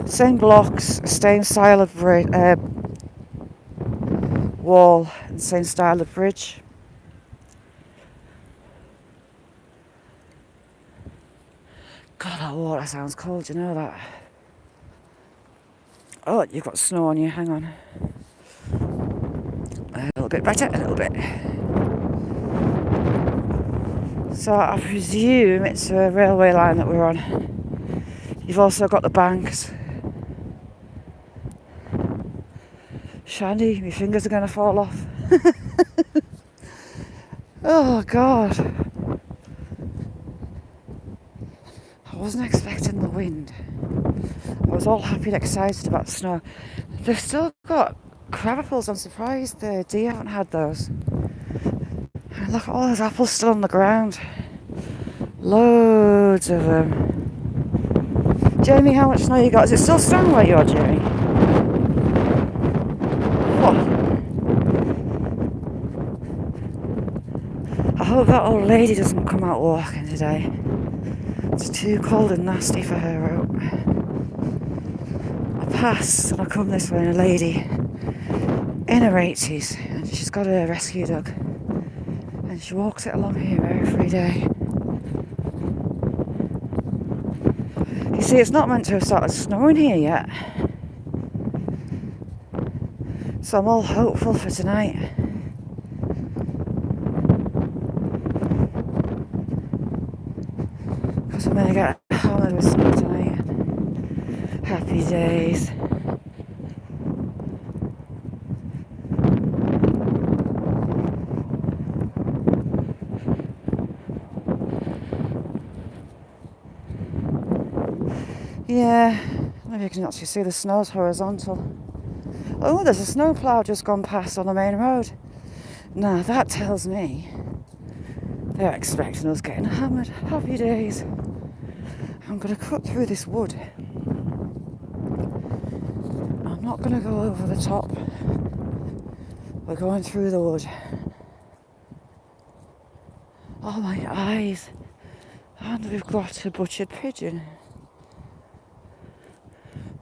Same blocks, same style of wall, and same style of bridge. God, that water sounds cold, you know that? Oh, you've got snow on you, hang on. A little bit better, a little bit. So I presume it's a railway line that we're on. You've also got the banks. Shandy, my fingers are going to fall off. Oh God. I wasn't expecting the wind. I was all happy and excited about the snow. They've still got crab apples. I'm surprised the deer haven't had those. And look at all those apples still on the ground. Loads of them. Jamie, how much snow you got? Is it still snowing where you are, Jamie? What? I hope that old lady doesn't come out walking today. It's too cold and nasty for her out. I pass and I come this way and a lady in her 80s and she's got a rescue dog and she walks it along here every day. You see, it's not meant to have started snowing here yet, so I'm all hopeful for tonight. Because I'm going to get hammered with snow tonight. Happy days. Yeah, maybe you can actually see the snow's horizontal. Oh, there's a snowplow just gone past on the main road. Now that tells me they're expecting us getting hammered. Happy days. I'm going to cut through this wood. I'm not going to go over the top. We're going through the wood. Oh, my eyes. And we've got a butchered pigeon.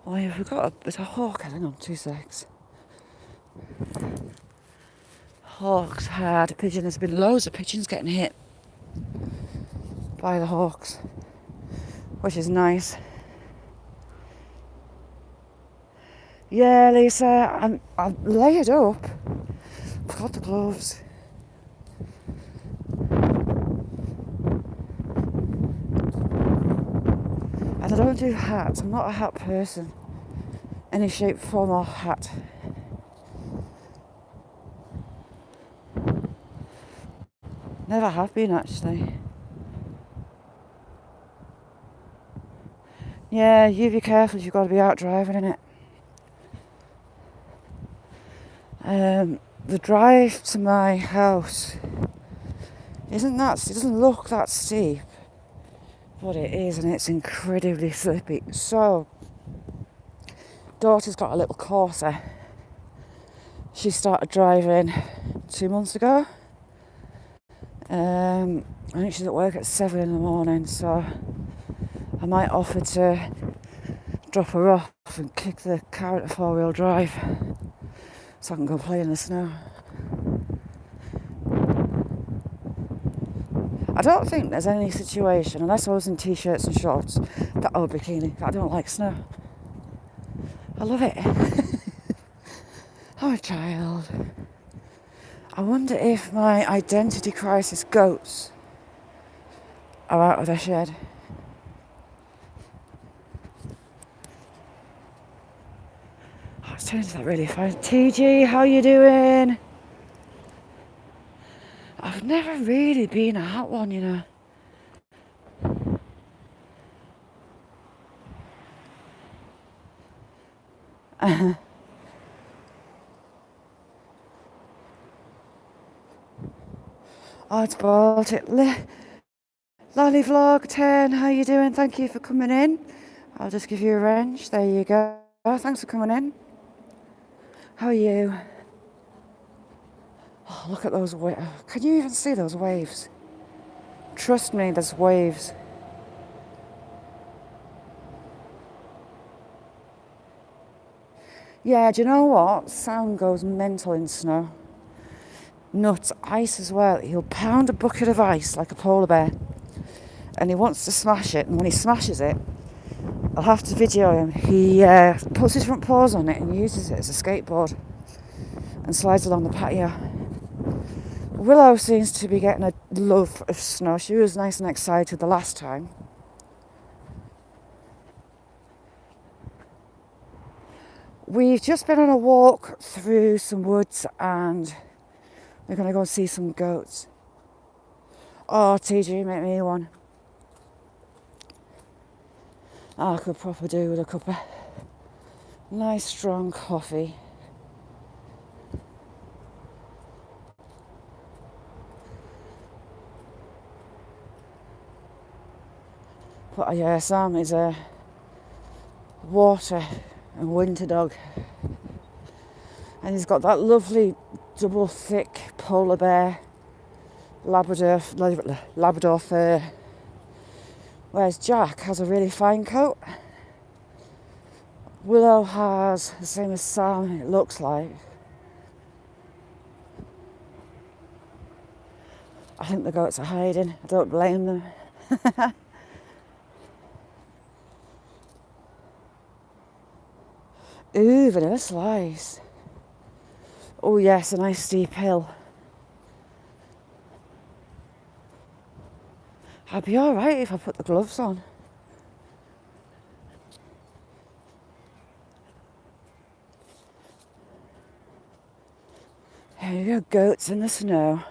Oh, yeah, we've got a hawk. Hang on, 2 secs. Hawks had a pigeon. There's been loads of pigeons getting hit by the hawks, which is nice. Yeah, Lisa, I'm layered up. Forgot the gloves. And I don't do hats. I'm not a hat person. Any shape, form or hat. Never have been, actually. Yeah, you be careful. You've got to be out driving, innit? The drive to my house it doesn't look that steep, but it is, and it's incredibly slippy. So, daughter's got a little Corsa. She started driving 2 months ago. I think she's at work at 7 in the morning, so I might offer to drop her off and kick the car into 4-wheel drive so I can go play in the snow. I don't think there's any situation, unless I was in t-shirts and shorts, or bikini, that I don't like snow. I love it. I'm a child. I wonder if my identity crisis goats are out of their shed. Oh, it's turned to that really fine. TG, how you doing? I've never really been a hat one, you know. Oh, it's Baltic. Lolly Vlog 10, how you doing? Thank you for coming in. I'll just give you a wrench. There you go. Thanks for coming in. How are you? Oh, look at those waves. Can you even see those waves? Trust me, there's waves. Yeah, do you know what? Sam goes mental in snow. Nuts, ice as well. He'll pound a bucket of ice like a polar bear. And he wants to smash it. And when he smashes it, I'll have to video him. He puts his front paws on it and uses it as a skateboard and slides along the patio. Willow seems to be getting a love of snow. She was nice and excited the last time. We've just been on a walk through some woods and we're going to go and see some goats. Oh, TG, make me one. I could proper do with a cuppa. Nice strong coffee. But yeah, Sam is a water and winter dog. And he's got that lovely double thick polar bear Labrador fur. Whereas Jack has a really fine coat. Willow has the same as Sam, it looks like. I think the goats are hiding. I don't blame them. Ooh, vanilla slice. Oh yes, a nice steep hill. I'd be alright if I put the gloves on. Here you go, goats in the snow.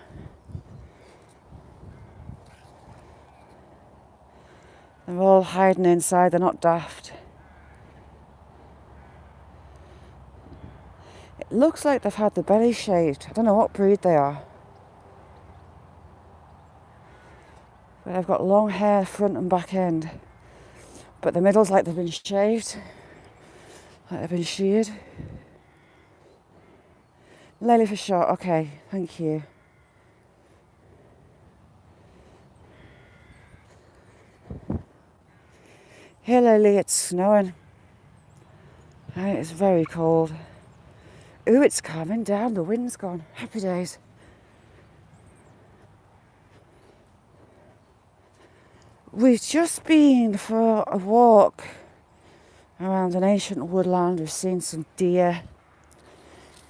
They're all hiding inside, they're not daft. It looks like they've had the belly shaved. I don't know what breed they are. But they've got long hair front and back end. But the middle's like they've been shaved. Like they've been sheared. Lily for short, okay, thank you. Here Lily, it's snowing. It's very cold. Ooh, it's calming down, the wind's gone. Happy days. We've just been for a walk around an ancient woodland. We've seen some deer.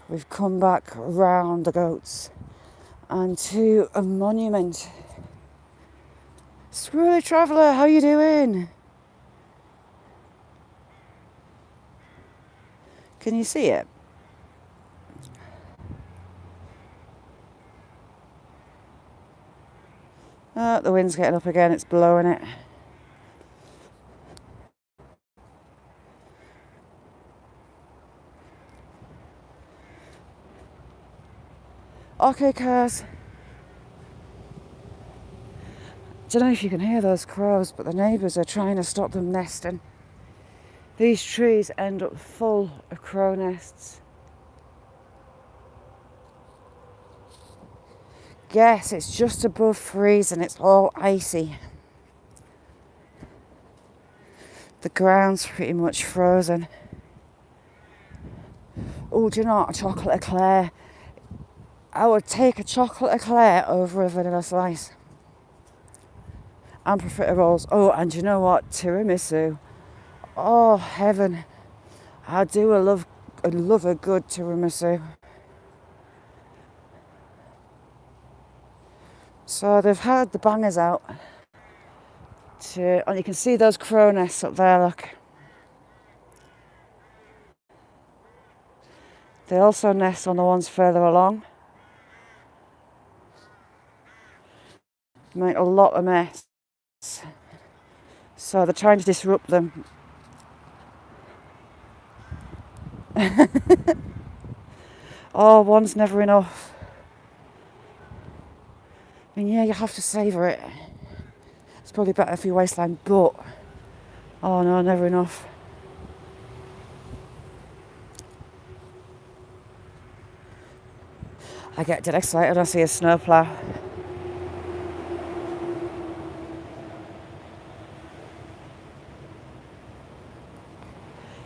We've come back around the goats and to a monument. Squirrely Traveller, how you doing? Can you see it? Oh, the wind's getting up again, it's blowing it. Okay, cars. Don't know if you can hear those crows, but the neighbours are trying to stop them nesting. These trees end up full of crow nests. Guess it's just above freezing, it's all icy. The ground's pretty much frozen. Oh, do you know what? A chocolate eclair. I would take a chocolate eclair over a vanilla slice. And profiteroles. Oh, and you know what? Tiramisu. Oh, heaven. I love a good tiramisu. So they've had the bangers out. And you can see those crow nests up there, look. They also nest on the ones further along. Make a lot of mess. So they're trying to disrupt them. Oh, one's never enough. I mean, yeah, you have to savour it. It's probably better for your waistline, but oh no, never enough. I get dead excited when I see a snowplow.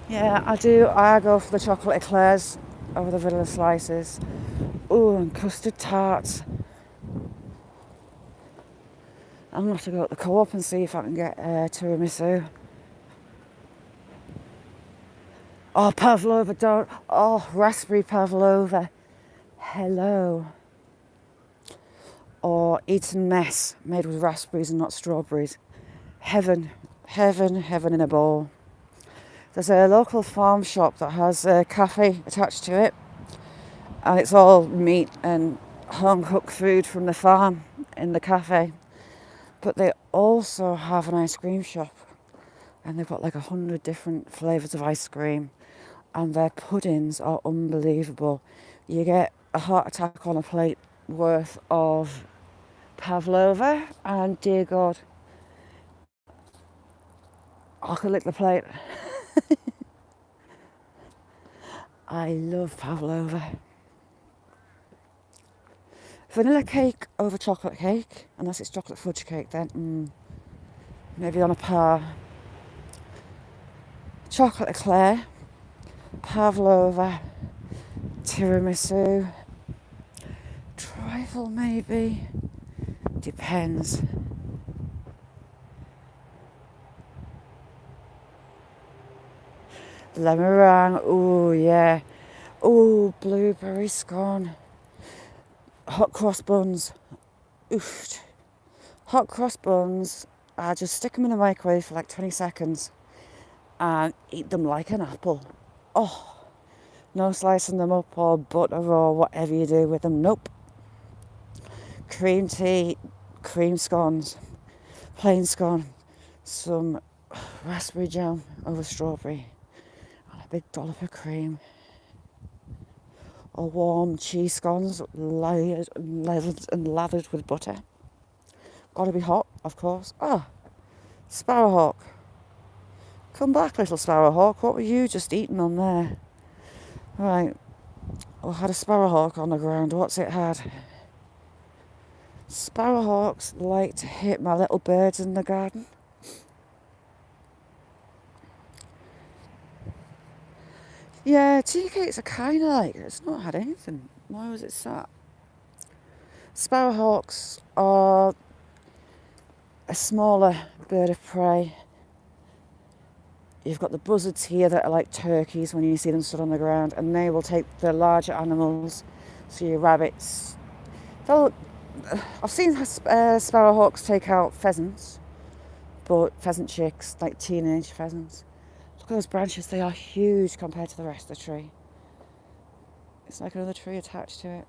Yeah, I do. I go for the chocolate eclairs over the vanilla slices. Oh, and custard tarts. I'm going to have to go to the co-op and see if I can get tiramisu. Oh, pavlova, don't. Oh, raspberry pavlova. Hello. Or Eton mess made with raspberries and not strawberries. Heaven, heaven, heaven in a bowl. There's a local farm shop that has a cafe attached to it, and it's all meat and home cooked food from the farm in the cafe. But they also have an ice cream shop, and they've got like 100 different flavours of ice cream. and their puddings are unbelievable. You get a heart attack on a plate worth of pavlova, and dear God, I could lick the plate. I love pavlova. Vanilla cake over chocolate cake, unless it's chocolate fudge cake then, maybe on a par. Chocolate eclair, pavlova, tiramisu, trifle maybe, depends. Lemon meringue, oh yeah. Oh, blueberry scone. Hot cross buns. Oof. Hot cross buns, I just stick them in the microwave for like 20 seconds and eat them like an apple. Oh, no slicing them up or butter or whatever you do with them. Nope. Cream tea, cream scones, plain scone, some raspberry jam over strawberry, and a big dollop of cream. Or warm cheese scones layered and lathered with butter. Gotta be hot, of course. Ah, sparrowhawk. Come back, little sparrowhawk. What were you just eating on there? Right. I had a sparrowhawk on the ground. What's it had? Sparrowhawks like to hit my little birds in the garden. Yeah, tea cakes are kind of like, it's not had anything. Why was it sat? Sparrowhawks are a smaller bird of prey. You've got the buzzards here that are like turkeys when you see them stood on the ground, and they will take the larger animals, so your rabbits. I've seen sparrowhawks take out pheasants, but pheasant chicks, like teenage pheasants. Look at those branches, they are huge compared to the rest of the tree. It's like another tree attached to it.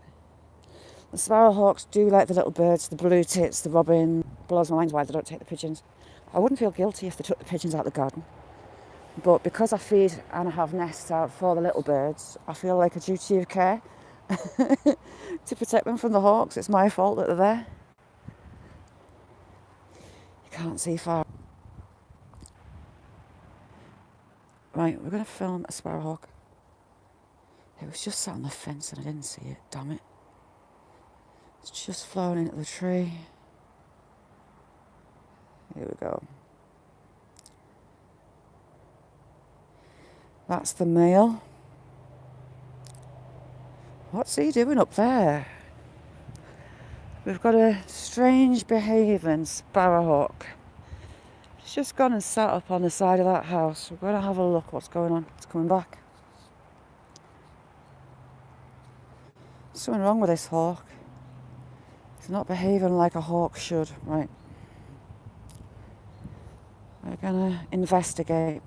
The sparrowhawks do like the little birds, the blue tits, the robin. Blows my mind why they don't take the pigeons. I wouldn't feel guilty if they took the pigeons out of the garden. But because I feed and I have nests out for the little birds, I feel like a duty of care to protect them from the hawks. It's my fault that they're there. You can't see far. Right, we're going to film a sparrowhawk. It was just sat on the fence and I didn't see it, damn it. It's just flown into the tree. Here we go. That's the male. What's he doing up there? We've got a strange behaving sparrowhawk. It's just gone and sat up on the side of that house. We're going to have a look what's going on. It's coming back. Something wrong with this hawk. It's not behaving like a hawk should. Right. We're going to investigate.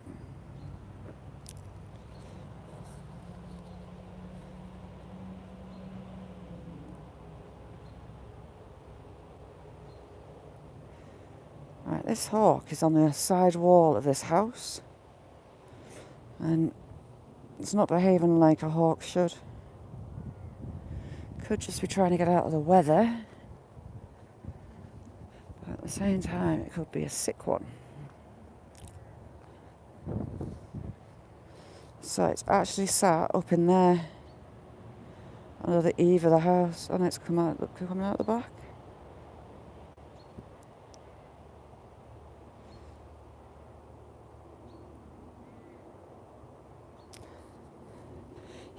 Right, this hawk is on the side wall of this house. And it's not behaving like a hawk should. Could just be trying to get out of the weather. But at the same time, it could be a sick one. So it's actually sat up in there under the eave of the house, and it's coming out the back.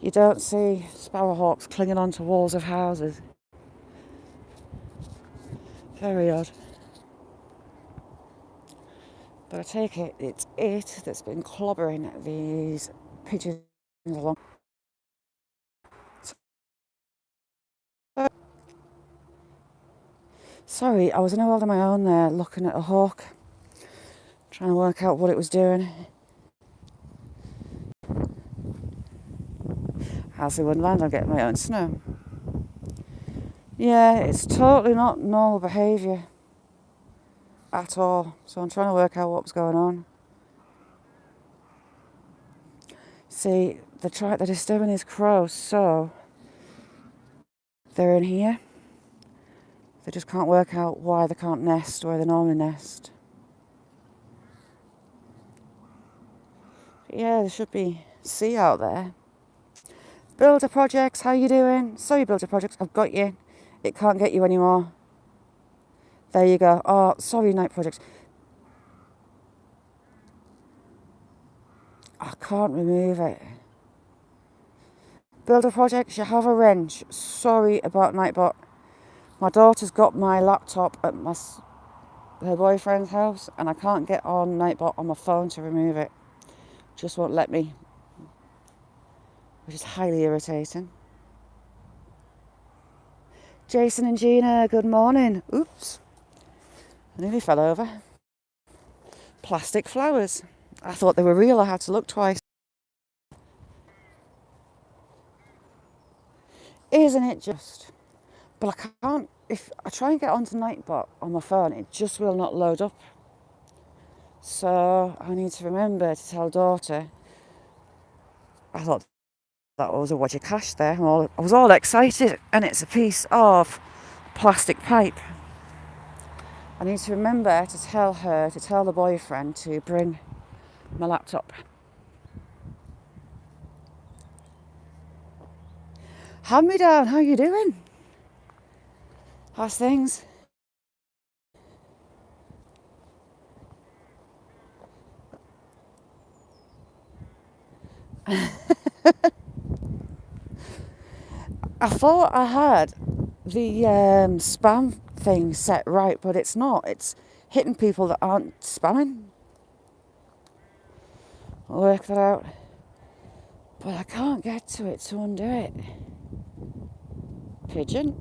You don't see sparrowhawks clinging onto walls of houses. Very odd. But I take it it's it that's been clobbering these pigeons along. Sorry, I was in a world of my own there, looking at a hawk, trying to work out what it was doing. As it wouldn't land, I'll get my own snow. Yeah, it's totally not normal behaviour at all. So I'm trying to work out what's going on. See, they're disturbing these crows, so they're in here. They just can't work out why they can't nest where they normally nest. Yeah, there should be sea out there. Builder Projects, how you doing? Sorry, Builder Projects, I've got you. It can't get you anymore. There you go. Oh, sorry, Night Projects. I can't remove it. Builder Projects, you have a wrench. Sorry about Nightbot. My daughter's got my laptop at her boyfriend's house, and I can't get on Nightbot on my phone to remove it. Just won't let me, which is highly irritating. Jason and Gina, good morning. Oops, I nearly fell over. Plastic flowers. I thought they were real, I had to look twice. Isn't it just? But I can't, if I try and get onto Nightbot on my phone, it just will not load up. So I need to remember to tell daughter. I thought that was a wad of cash there. I was all excited, and it's a piece of plastic pipe. I need to remember to tell the boyfriend to bring my laptop. Hand me down, how you doing? How's things? I thought I had the spam thing set right, but it's not. It's hitting people that aren't spamming. I'll work that out. But I can't get to it to undo it. Pigeon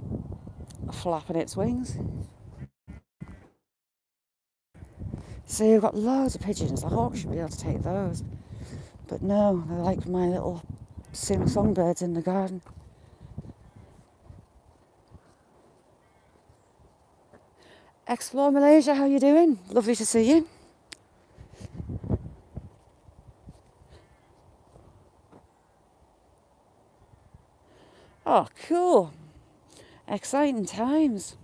flapping its wings. See, I've got loads of pigeons. The hawk should be able to take those. But no, they're like my little songbirds in the garden. Explore Malaysia, how you doing? Lovely to see you. Oh, cool. Exciting times.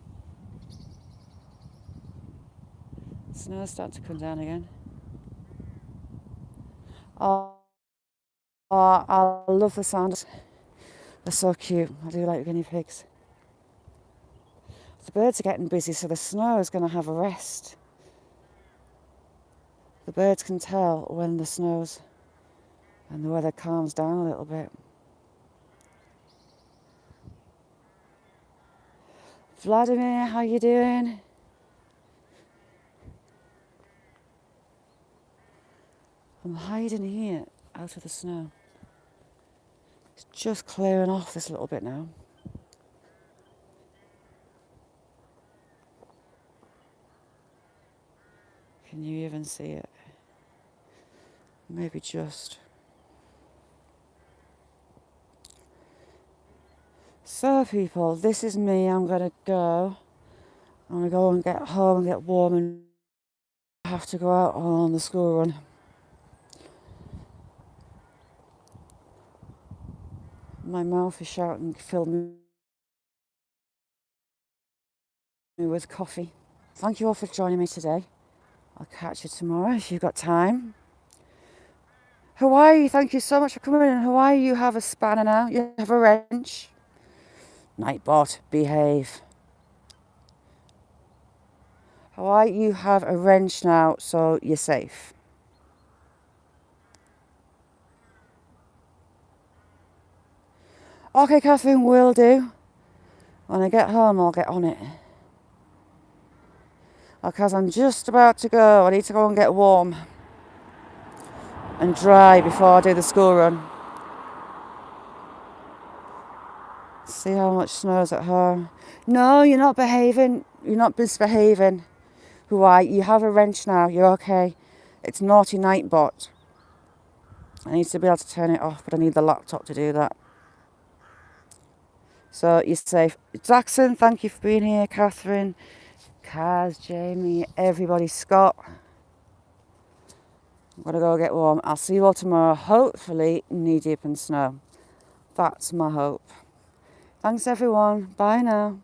Snow's starting to come down again. Oh, I love the sound. They're so cute. I do like guinea pigs. The birds are getting busy, so the snow is going to have a rest. The birds can tell when the snows and the weather calms down a little bit. Vladimir, how you doing? I'm hiding here out of the snow. It's just clearing off this little bit now. Can you even see it? Maybe just. So people, this is me. I'm going to go. I'm going to go and get home and get warm, and I have to go out on the school run. My mouth is shouting, fill me with coffee. Thank you all for joining me today. I'll catch you tomorrow if you've got time. Hawaii, thank you so much for coming in. Hawaii, you have a spanner now. You have a wrench. Nightbot, behave. Hawaii, you have a wrench now, so you're safe. Okay, Catherine, will do. When I get home, I'll get on it. Because I'm just about to go. I need to go and get warm and dry before I do the school run. See how much snow's at home. No, you're not behaving. You're not misbehaving. Hawaii, you have a wrench now. You're okay. It's naughty Nightbot. I need to be able to turn it off, but I need the laptop to do that. So you're safe. Jackson, thank you for being here. Catherine, Kaz, Jamie, everybody, Scott. I'm gonna go get warm. I'll see you all tomorrow, hopefully knee deep in snow. That's my hope. Thanks everyone. Bye now.